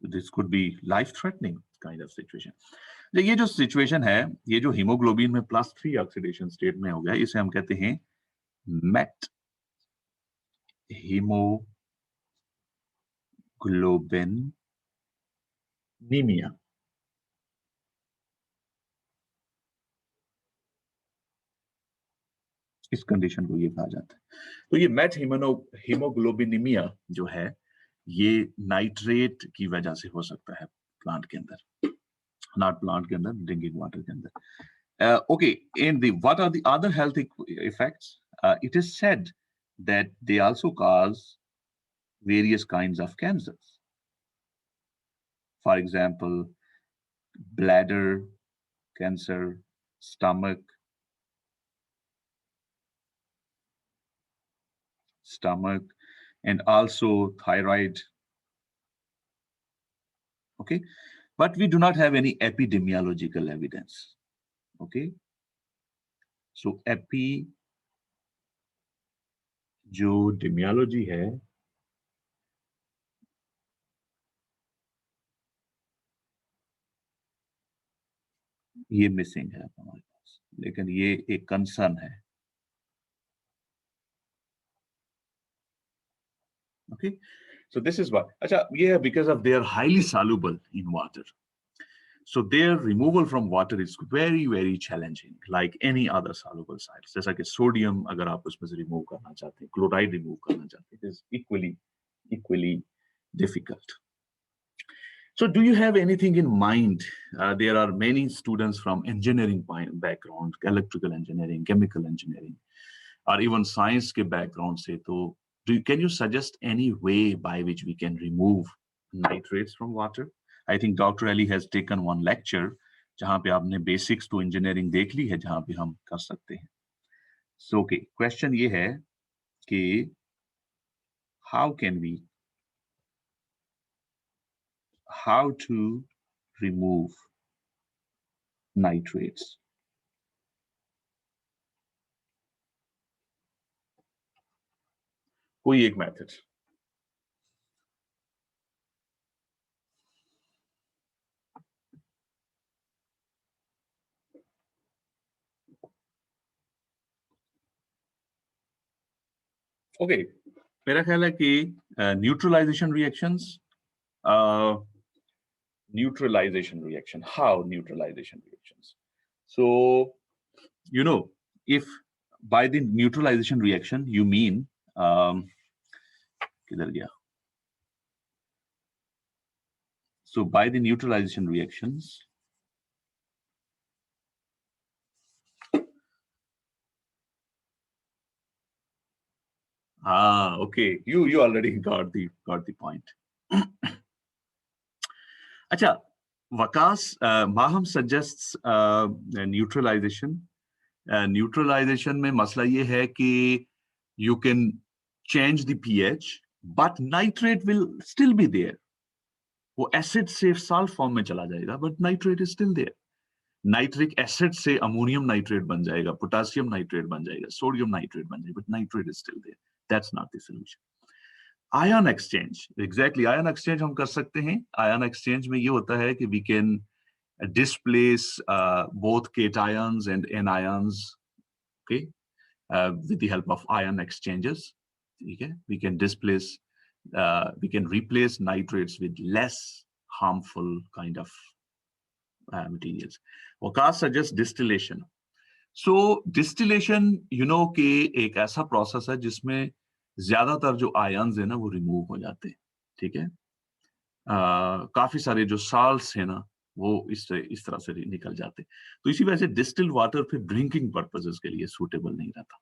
This could be life-threatening kind of situation. ये जो situation है, ये जो hemoglobin में +3 oxidation state में हो गया, इसे हम कहते हैं met hemoglobinemia. इस कंडीशन को ये कहा जाता है. तो ये मेट हीमोग्लोबिनीमिया जो है, ये नाइट्रेट की वजह से हो सकता है प्लांट के अंदर, नॉट प्लांट के अंदर, ड्रिंकिंग वाटर के अंदर. Okay, in the what are the other health effects? It is said that they also cause various kinds of cancers. For example, bladder cancer, stomach, and also thyroid. Okay, but we do not have any epidemiological evidence. Okay, so जो डेमियोलॉजी है, ये missing है हमारे पास, लेकिन ये एक concern है. Okay, so this is what. Yeah, because of they are highly soluble in water, so their removal from water is very, very challenging, like any other soluble salts. जैसा कि सोडियम अगर आप उसमें से remove करना चाहते हैं, क्लोराइड remove करना चाहते हैं, it is equally difficult. So do you have anything in mind? There are many students from engineering background, electrical engineering, chemical engineering, or even science के background से. तो can you suggest any way by which we can remove nitrates from water? I think Dr. Ali has taken one lecture जहाँ पे आपने basics to engineering देख ली है, जहाँ पे हम कर सकते हैं. So okay, question ये है कि how to remove nitrates? कोई एक method. Okay, मेरा ख्याल है कि neutralization reactions. Neutralization reaction. How neutralization reactions? So, if by the neutralization reaction you mean किधर गया? So by the neutralization reactions, okay, you already got the point. अच्छा, Waqas, Maham suggests neutralization. Neutralization में मसला ये है कि you can change the pH, but nitrate will still be there. वो acid से साल्ट फॉर्म में चला जाएगा, but nitrate is still there. Nitric acid से अमोनियम नाइट्रेट बन जाएगा, पोटेशियम नाइट्रेट बन जाएगा, सोडियम नाइट्रेट बन जाएगा, but nitrate is still there. That's not the solution. Ion exchange, exactly ion exchange हम कर सकते हैं. आयन एक्सचेंज में ये होता है कि we can displace both cations and anions, okay, with the help of ion exchanges. Okay, we can replace nitrates with less harmful kind of materials. Waqas suggests distillation. So distillation, कि एक ऐसा process है जिसमें ज्यादातर जो ions है ना वो remove हो जाते हैं. ठीक है, काफी सारे जो salts है ना वो इस तरह से निकल जाते। तो इसी वजह से डिस्टिल्ड वाटर फिर ड्रिंकिंग पर्पसेस के लिए सूटेबल नहीं रहता।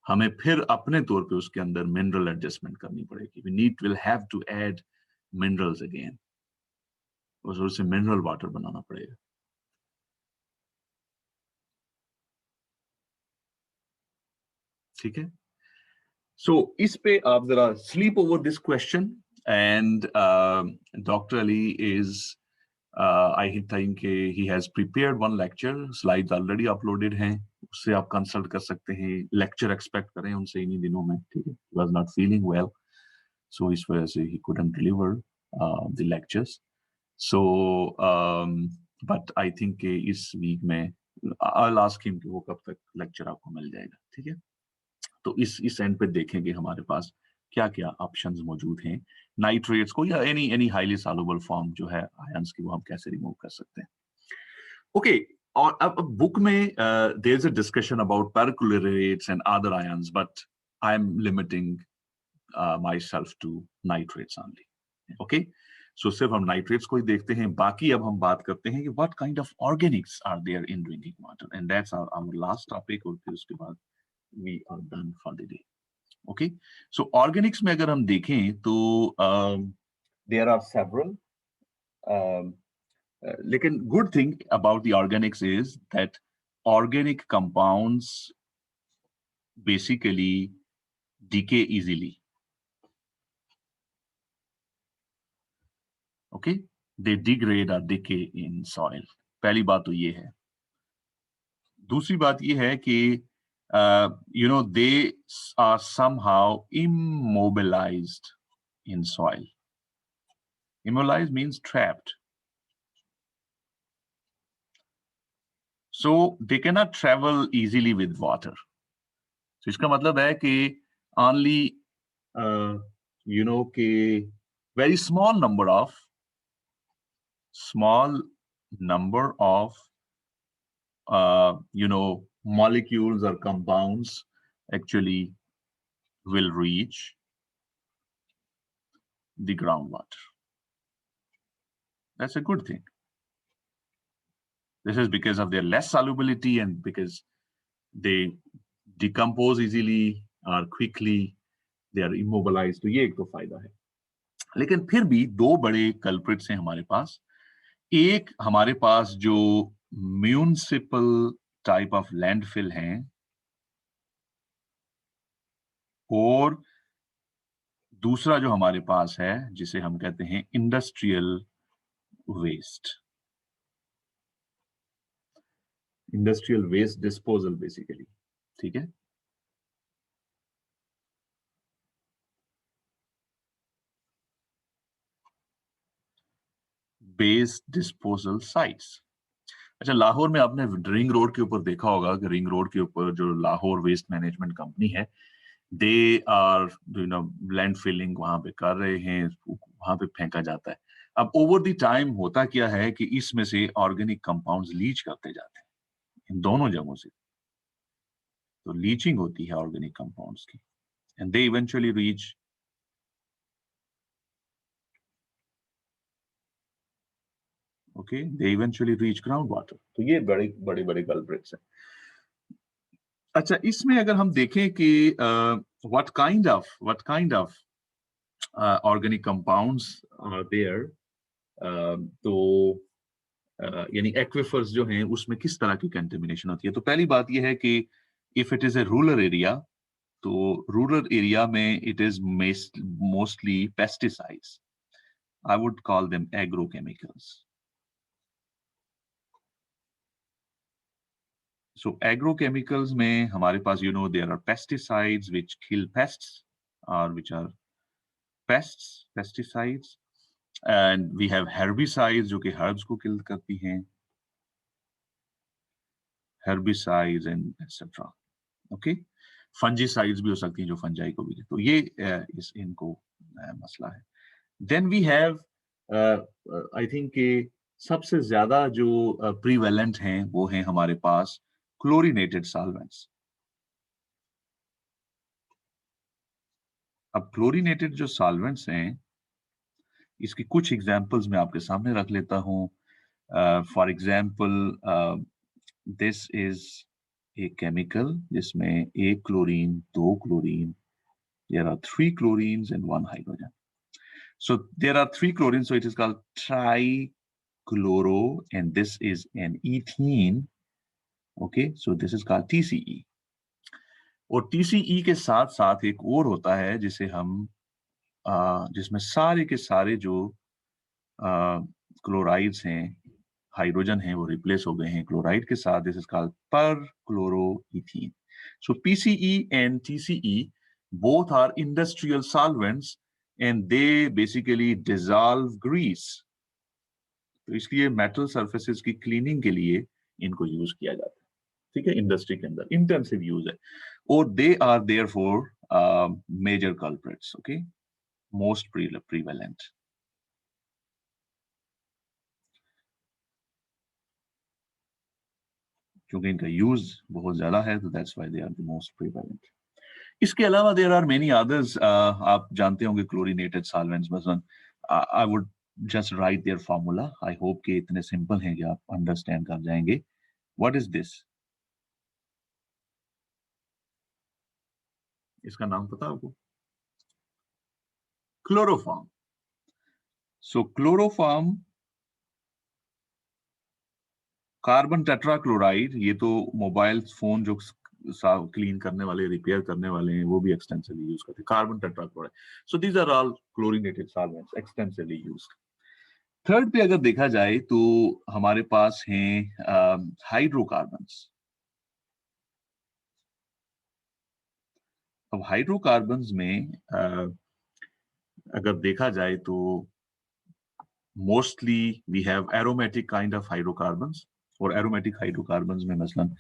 हमें फिर अपने तौर पे उसके अंदर मिनरल एडजस्टमेंट करनी पड़ेगी। Will have to add minerals again, उसे मिनरल वाटर बनाना पड़ेगा। ठीक है, सो इस पे आप जरा sleep over this question and doctor Ali is I think he has prepared one lecture, slides already uploaded हैं, उससे आप कंसल्ट कर सकते हैं। लेक्चर एक्सपेक्ट करें उनसे इन्हीं दिनों में। ठीक है, he was not feeling well, so इस वजह से he couldn't deliver the lectures. So but I think इस वीक में आई विल आस्क हिम कि वो कब तक लेक्चर आपको मिल जाएगा। ठीक है, तो इस एंड पे देखेंगे हमारे पास क्या क्या ऑप्शंस मौजूद हैं नाइट्रेट्स को या एनी हाईली सॉल्युबल फॉर्म जो है आयंस की, वो हम कैसे रिमूव कर सकते हैं। ओके, और अब बुक में there is a discussion about perchlorates and other ions, but I am limiting myself to nitrates only. Okay, so सिर्फ हम नाइट्रेट्स को ही देखते हैं, बाकी अब हम बात करते हैं कि what kind of organics are there in drinking water, and that's our last topic, और फिर उसके बाद we are done for the day. Okay, so organics में अगर हम देखें तो देयर आर सेवरल, लेकिन good thing about the organics is that organic compounds basically decay easily. Okay, they degrade or decay in soil. पहली बात तो ये है। दूसरी बात ये है कि they are somehow immobilized in soil. Immobilized means trapped. So they cannot travel easily with water. So इसका मतलब है कि only कि very small number of molecules or compounds actually will reach the groundwater. That's a good thing. This is because of their less solubility and because they decompose easily or quickly, they are immobilized. तो ये एक तो फायदा है। लेकिन फिर भी दो बड़े कल्प्रिट्स हैं हमारे पास। एक हमारे पास जो म्यूनिसिपल टाइप ऑफ लैंडफिल हैं, और दूसरा जो हमारे पास है जिसे हम कहते हैं industrial waste. Industrial waste disposal basically. ठीक है, वेस्ट डिस्पोजल साइट्स। अच्छा, लाहौर में आपने रिंग रोड के ऊपर देखा होगा कि रिंग रोड के ऊपर जो लाहौर वेस्ट मैनेजमेंट कंपनी है, दे आर लैंड फिलिंग वहां पे कर रहे हैं, वहां पे फेंका जाता है। अब ओवर द टाइम होता क्या है कि इसमें से ऑर्गेनिक कंपाउंड्स लीच करते जाते हैं इन दोनों जगहों से। तो लीचिंग होती है ऑर्गेनिक कंपाउंड्स की, and they eventually reach they eventually reach groundwater. तो ये बड़े बड़े बड़े कल्प्रिट्स हैं। अच्छा, इसमें अगर हम देखें कि what kind of organic compounds are there, तो यानी एक्विफर्स जो हैं उसमें किस तरह की कंटेमिनेशन होती है। तो पहली बात यह है कि if it is a rural area, तो रूरल एरिया में it is mostly pesticides, I would call them agrochemicals. So agrochemicals में हमारे पास there are pesticides which kill pests, or which are pesticides, and we have herbicides जो कि herbs को kill करती हैं, herbicides and etc. Okay, fungicides भी हो सकती हैं जो fungi को भी। तो ये इनको मसला है। Then we have I think कि सबसे ज्यादा जो prevalent हैं वो हैं हमारे पास chlorinated solvents। अब क्लोरीनेटेड जो सॉल्वेंट्स हैं, इसकी कुछ एग्जांपल्स मैं आपके सामने रख लेता हूं। For example, this is a chemical जिसमें एक chlorine, दो chlorine, there are three chlorines and one hydrogen. So there are three chlorines, so it is called trichloro, and this is an ethene. Okay, so this is called TCE. और TCE के साथ साथ एक और होता है जिसे हम जिसमें सारे के सारे जो क्लोराइड्स हैं, हाइड्रोजन हैं, वो रिप्लेस हो गए हैं क्लोराइड के साथ. दिस इज कॉल्ड पर क्लोरोइथीन. सो PCE and TCE both are industrial solvents and they basically dissolve grease. तो इसलिए मेटल सरफेसेस की क्लीनिंग के लिए इनको यूज किया जाता है. ठीक है, इंडस्ट्री के अंदर इंटेंसिव यूज है. और they are there four major culprits. Okay, most prevalent. क्योंकि इनका यूज बहुत ज्यादा है, तो that's why they are the most prevalent. इसके अलावा देयर आर मेनी अदर्स. आप जानते होंगे क्लोरीनेटेड सॉल्वेंट्स. मसलन I would just write their formula. I hope कि इतने सिंपल हैं कि आप अंडरस्टैंड कर जाएंगे. What is this? इसका नाम पता आपको? Chloroform. So chloroform carbon tetrachloride. ये तो मोबाइल फोन जो क्लीन करने वाले, रिपेयर करने वाले हैं, वो भी एक्सटेंसिवली यूज करते हैं carbon tetrachloride. So these are all chlorinated solvents extensively used. Third पे अगर देखा जाए तो हमारे पास हैं हाइड्रोकार्बन्स. अब हाइड्रोकार्बन्स में अगर देखा जाए तो mostly we have aromatic kind of hydrocarbons. और एरोमेटिक हाइड्रोकार्बन्स में मसलन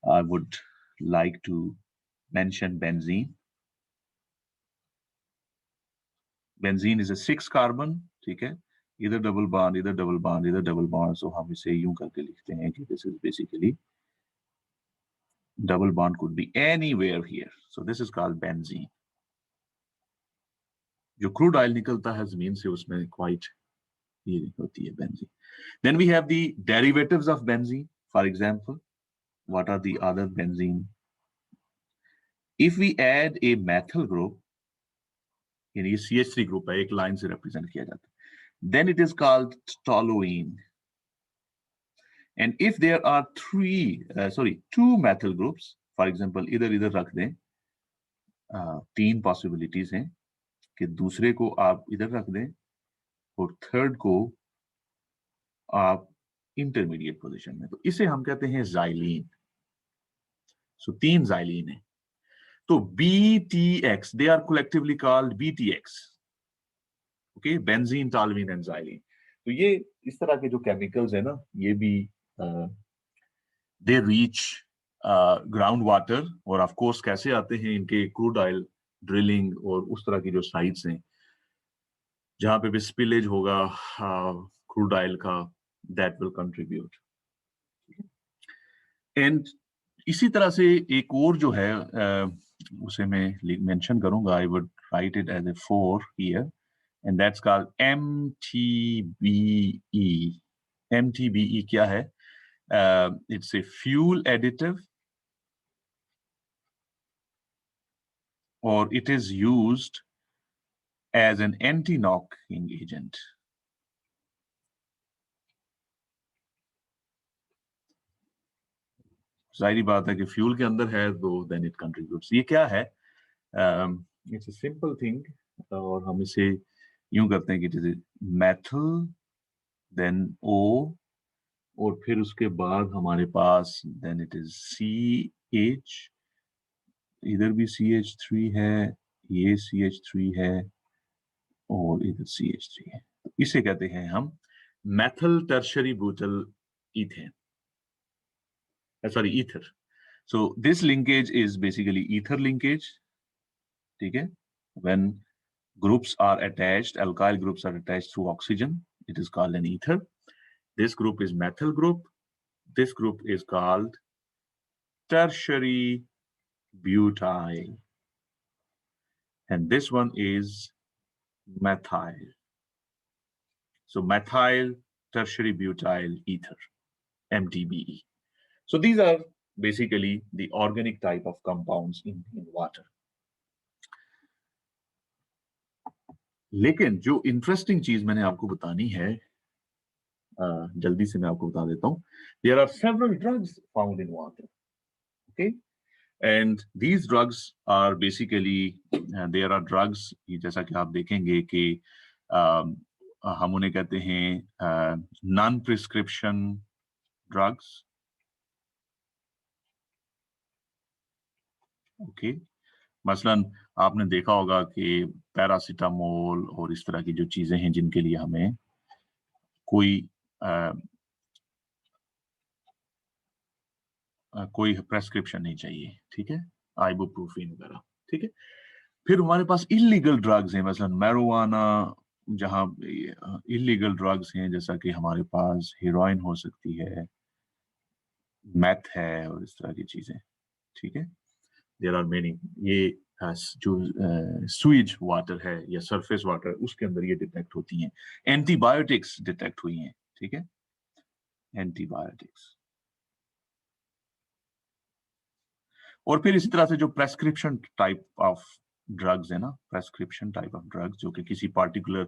I would like to mention benzene. Benzene is a 6 carbon. ठीक है, इधर डबल बॉन्ड, इधर डबल बॉन्ड, इधर डबल बॉन्ड. सो हम इसे यूं करके लिखते हैं कि this is basically double bond could be anywhere here. So this is called benzene. जो crude oil निकलता है जमीन से, उसमें quite ये होती है benzene. Then we have the derivatives of benzene. For example, what are the other benzene? If we add a methyl group, यानी ये CH3 group है, एक line से represent किया जाता है, then it is called toluene. And if there are two methyl groups, for example, इधर इधर रख दें, तीन possibilities हैं कि दूसरे को आप इधर रख दें और थर्ड को आप इंटरमीडिएट पोजीशन में, तो इसे हम कहते हैं जाइलीन. सो तीन जाइलीन है. तो BTX, they are collectively called BTX. Okay, benzene, toluene and xylene. तो ये इस तरह के जो केमिकल्स है ना, ये भी दे रीच ग्राउंड वाटर. और ऑफ कोर्स कैसे आते हैं? इनके क्रूड ऑयल ड्रिलिंग और उस तरह की जो साइट्स हैं जहां पे भी स्पिलेज होगा क्रूड ऑयल का, दैट विल कंट्रीब्यूट. एंड इसी तरह से एक और जो है उसे मैं मेंशन करूंगा. I would write it as a 4 here, and that's called MTBE. MTBE क्या है? इट्स ए फ्यूल एडिटिव और it is used as an anti-knocking agent. जाहिर बात है कि फ्यूल के अंदर है तो देन इट कंट्रीब्यूट्स. ये क्या है? It's a simple thing. और हम इसे यूं करते हैं कि जैसे मेथल, देन O, और फिर उसके बाद हमारे पास देन इट इज CH. इधर भी CH3 है, ये CH3 है और इधर CH3 है. इसे कहते हैं हम methyl tertiary butyl ethane. Sorry, ether. So this linkage is basically ether linkage. Okay, when groups are attached, alkyl groups are attached through oxygen, it is called an ether. This group is methyl group. This group is called tertiary butyl, and this one is methyl. So methyl tertiary butyl ether, MTBE. So these are basically the organic type of compounds in water. लेकिन जो interesting चीज मैंने आपको बतानी है, जल्दी से मैं आपको बता देता हूँ. There are several drugs found in water. Okay, and these drugs are basically there are drugs, जैसा कि आप देखेंगे कि हम उन्हें कहते हैं नॉन प्रिस्क्रिप्शन ड्रग्स. ओके, मसलन आपने देखा होगा कि पैरासीटामोल और इस तरह की जो चीजें हैं जिनके लिए हमें कोई प्रेस्क्रिप्शन नहीं चाहिए, ठीक है, आइबुप्रोफेन वगैरह, ठीक है. फिर हमारे पास इलीगल ड्रग्स हैं, मसलन मैरिजुआना, जहां इलीगल ड्रग्स हैं, जैसा कि हमारे पास हेरोइन हो सकती है, मैथ है और इस तरह की चीजें, ठीक है. There are many. ये जो स्वीज वाटर है या सरफेस वाटर, उसके अंदर ये डिटेक्ट होती हैं. एंटीबायोटिक्स डिटेक्ट हुई हैं, ठीक है, एंटीबायोटिक्स. और फिर इसी तरह से जो प्रेस्क्रिप्शन टाइप ऑफ ड्रग्स है ना, प्रेस्क्रिप्शन टाइप ऑफ ड्रग्स जो कि किसी पार्टिकुलर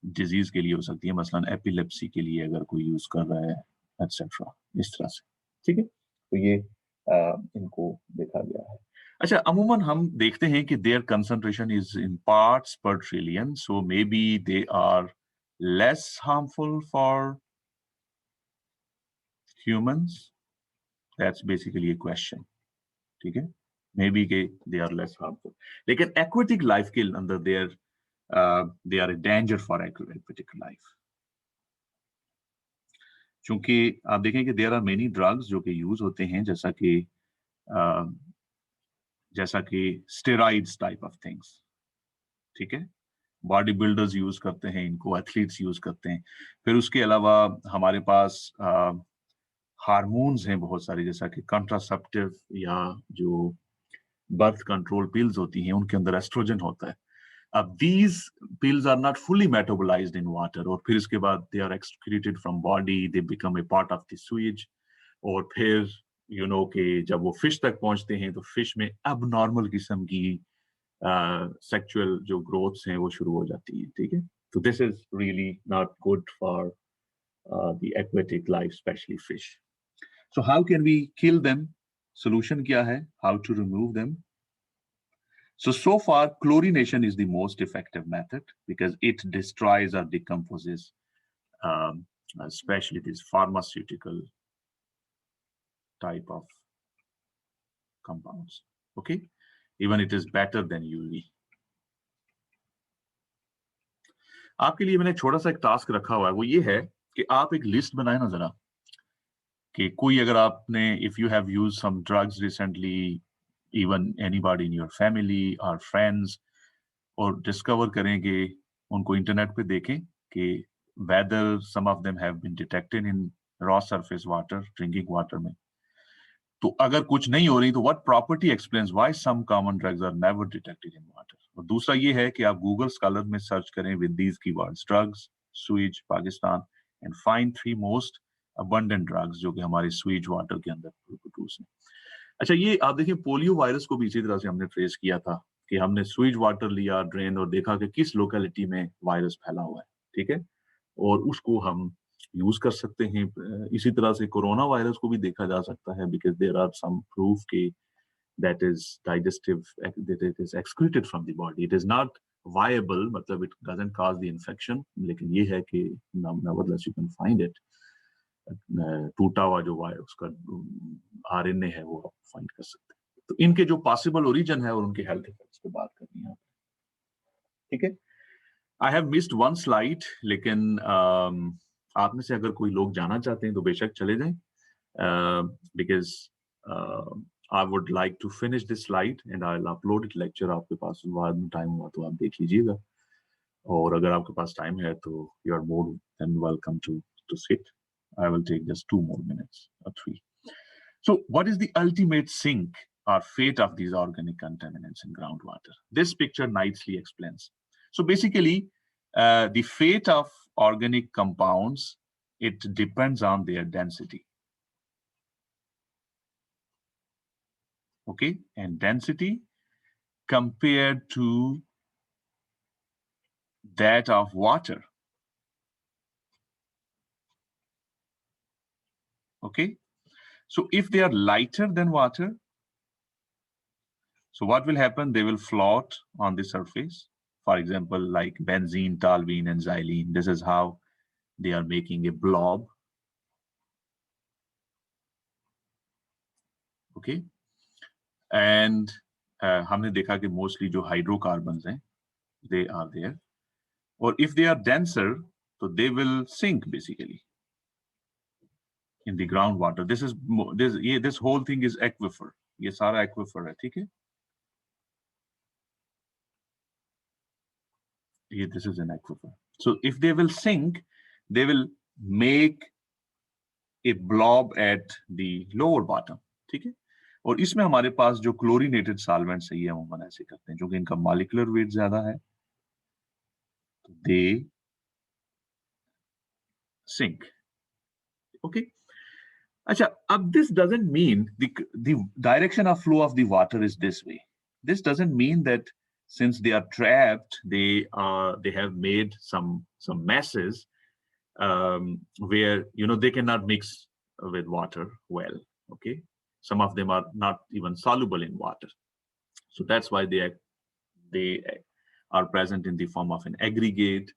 डिजीज के लिए हो सकती है, मसलन एपिलेप्सी के लिए अगर कोई यूज कर रहा है, एटसेट्रा, इस तरह से, ठीक है. तो ये इनको देखा गया है. अच्छा, अमूमन हम देखते हैं कि their concentration is in parts per trillion, so maybe they are less harmful for humans. That's basically a question, ठीक है. मे बी के दे आर लेस हार्मफुल, लेकिन एक्वेटिक लाइफ के अंदर they are a danger for aquatic life. चूंकि आप देखें कि देयर आर मेनी ड्रग्स जो कि यूज होते हैं, जैसा कि स्टेरॉइड्स टाइप ऑफ थिंग्स, ठीक है. बॉडी बिल्डर्स यूज करते हैं इनको, एथलीट्स यूज करते हैं. फिर उसके अलावा हमारे पास हार्मोन्स हैं बहुत सारे, जैसा कि कॉन्ट्रासेप्टिव या जो बर्थ कंट्रोल पिल्स होती हैं, उनके अंदर एस्ट्रोजन होता है. अब these pills are not fully metabolized in water, और फिर इसके बाद they are excreted from body, they become a part of the sewage. और फिर कि जब वो फिश तक पहुंचते हैं तो फिश में abnormal किस्म की sexual जो growths हैं वो शुरू हो जाती है, ठीक है. तो this is really not good for the aquatic life, especially fish. So how can we kill them? Solution क्या है? How to remove them? So far, chlorination is the most effective method because it destroys or decomposes, especially these pharmaceutical type of compounds. Okay, even it is better than UV. आपके लिए मैंने छोटा सा एक task रखा हुआ है, वो ये है कि आप एक लिस्ट बनाए ना जरा, कि कोई अगर आपने, if you have used some drugs recently, even anybody in your family or friends, और डिस्कवर करेंगे, उनको इंटरनेट पे देखें कि whether some of them have been detected in raw surface water, drinking water में. तो अगर कुछ नहीं हो रही तो what property explains why some common drugs are never detected in water. और दूसरा ये है कि आप गूगल स्कॉलर में सर्च करें with these keywords, drugs, sewage, Pakistan, and find 3 most abundant drugs जो कि हमारे sewage water के अंदर प्रोड्यूस हैं. अच्छा, ये आप देखिए, पोलियो वायरस को भी इसी तरह से हमने ट्रेस किया था कि हमने स्वीज वाटर लिया, ड्रेन, और देखा कि किस लोकेलिटी में वायरस फैला हुआ है, ठीक है, और उसको हम यूज कर सकते हैं. इसी तरह से कोरोना वायरस को भी देखा जा सकता है, because there are some proof के that is digestive, that it is excreted from the body. It is not viable, मतलब it doesn't cause the infection, लेकिन ये है कि nevertheless you can find it. टूटा हुआ जो वायरस उसका आरएनए है वो आप फाइंड कर सकते हैं. तो इनके जो पॉसिबल ओरिजिन है और उनके हेल्थ इफेक्ट्स पे बात करनी है, ठीक है. I have missed one slide, लेकिन आप में से अगर कोई लोग जाना चाहते हैं तो बेशक चले जाएं, because I would like to finish this slide and I will upload it lecture. आपके पास बाद में टाइम हुआ तो आप देख लीजिएगा, और अगर आपके पास टाइम है तो you are more than welcome to sit. I will take just 2 more minutes or 3. So what is the ultimate sink or fate of these organic contaminants in groundwater? This picture nicely explains. So basically, the fate of organic compounds It depends on their density. Okay, and density compared to that of water. Okay, so if they are lighter than water, so what will happen? They will float on the surface. For example, like benzene, toluene, and xylene. This is how they are making a blob. Okay, and हमने देखा कि mostly जो hydrocarbons हैं, they are there. Or if they are denser, so they will sink basically in the groundwater. This whole thing is aquifer. ये सारा aquifer है, ठीक है? This is an aquifer. So if they will sink, they will make a blob at the lower bottom. ठीक है? और इसमें हमारे पास जो क्लोरीनेटेड सॉल्वेंट्स है ये हम ऐसे करते हैं, जो कि इनका मॉलिक्यूलर वेट ज्यादा है, तो दे sink. Okay. Acha, this doesn't mean the direction of flow of the water is this way. This doesn't mean that since they are trapped, they have made some messes where they cannot mix with water well. Okay, some of them are not even soluble in water, so that's why they are present in the form of an aggregate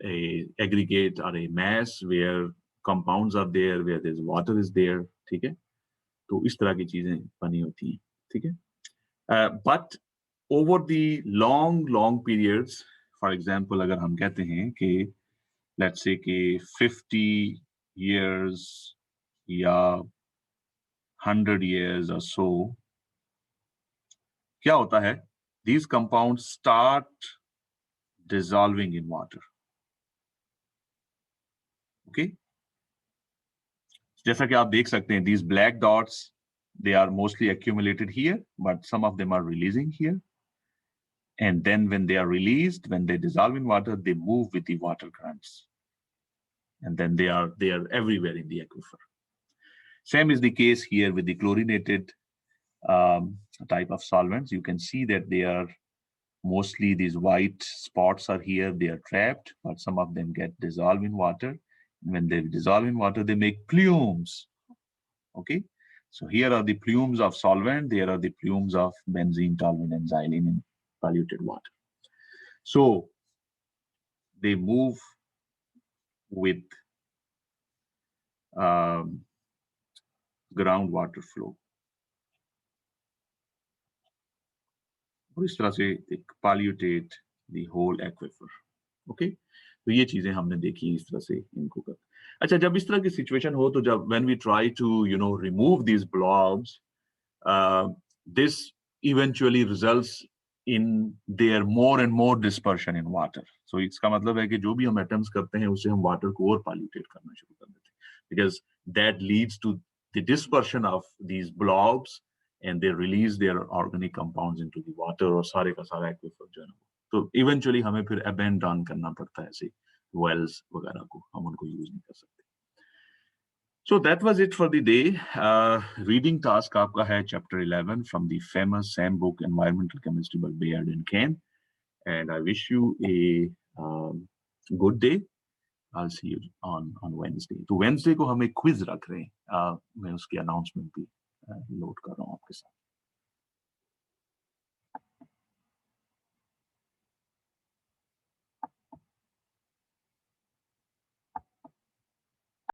or a mass where compounds are there, where there's water is there. ठीक है, तो इस तरह की चीजें बनी होती हैं. ठीक है, but over the long periods, for example, अगर हम कहते हैं कि let's say कि 50 years या 100 years or so, क्या होता है? These compounds start dissolving in water. Okay, जैसा कि आप देख सकते हैं, these black dots, they are mostly accumulated here, but some of them are releasing here. And then when they are released, when they dissolve in water, they move with the water currents. And then they are everywhere in the aquifer. Same is the case here with the chlorinated type of solvents. You can see that they are mostly these white spots are here. They are trapped, but some of them get dissolved in water. When they dissolve in water, they make plumes. Okay, so here are the plumes of solvent. There are the plumes of benzene, toluene, and xylene in polluted water. So they move with groundwater flow. और इस तरह से pollute the whole aquifer. Okay, तो ये चीजें हमने देखी इस तरह से इनको कर. अच्छा, जब इस तरह की सिचुएशन हो तो जब when we try to remove these blobs, this eventually results in their more and more dispersion in water. So इसका मतलब है कि जो भी हम attempts करते हैं उससे हम water को और pollute करना शुरू कर देते हैं, because that leads to the dispersion of these blobs and they release their organic compounds into the water और सारे का सारा aquifer जो है ना, तो eventually हमें फिर abandon करना पड़ता है ऐसे wells वगैरह को, हम उनको use नहीं कर सकते. So that was it for the day. Reading task आपका है chapter 11 from the famous SAM book Environmental Chemistry by Bayard and Ken. And I wish you a good day. I'll see you on Wednesday. तो Wednesday को हम एक quiz रख रहे हैं. मैं उसकी announcement भी load कर रहा हूँ आपके साथ.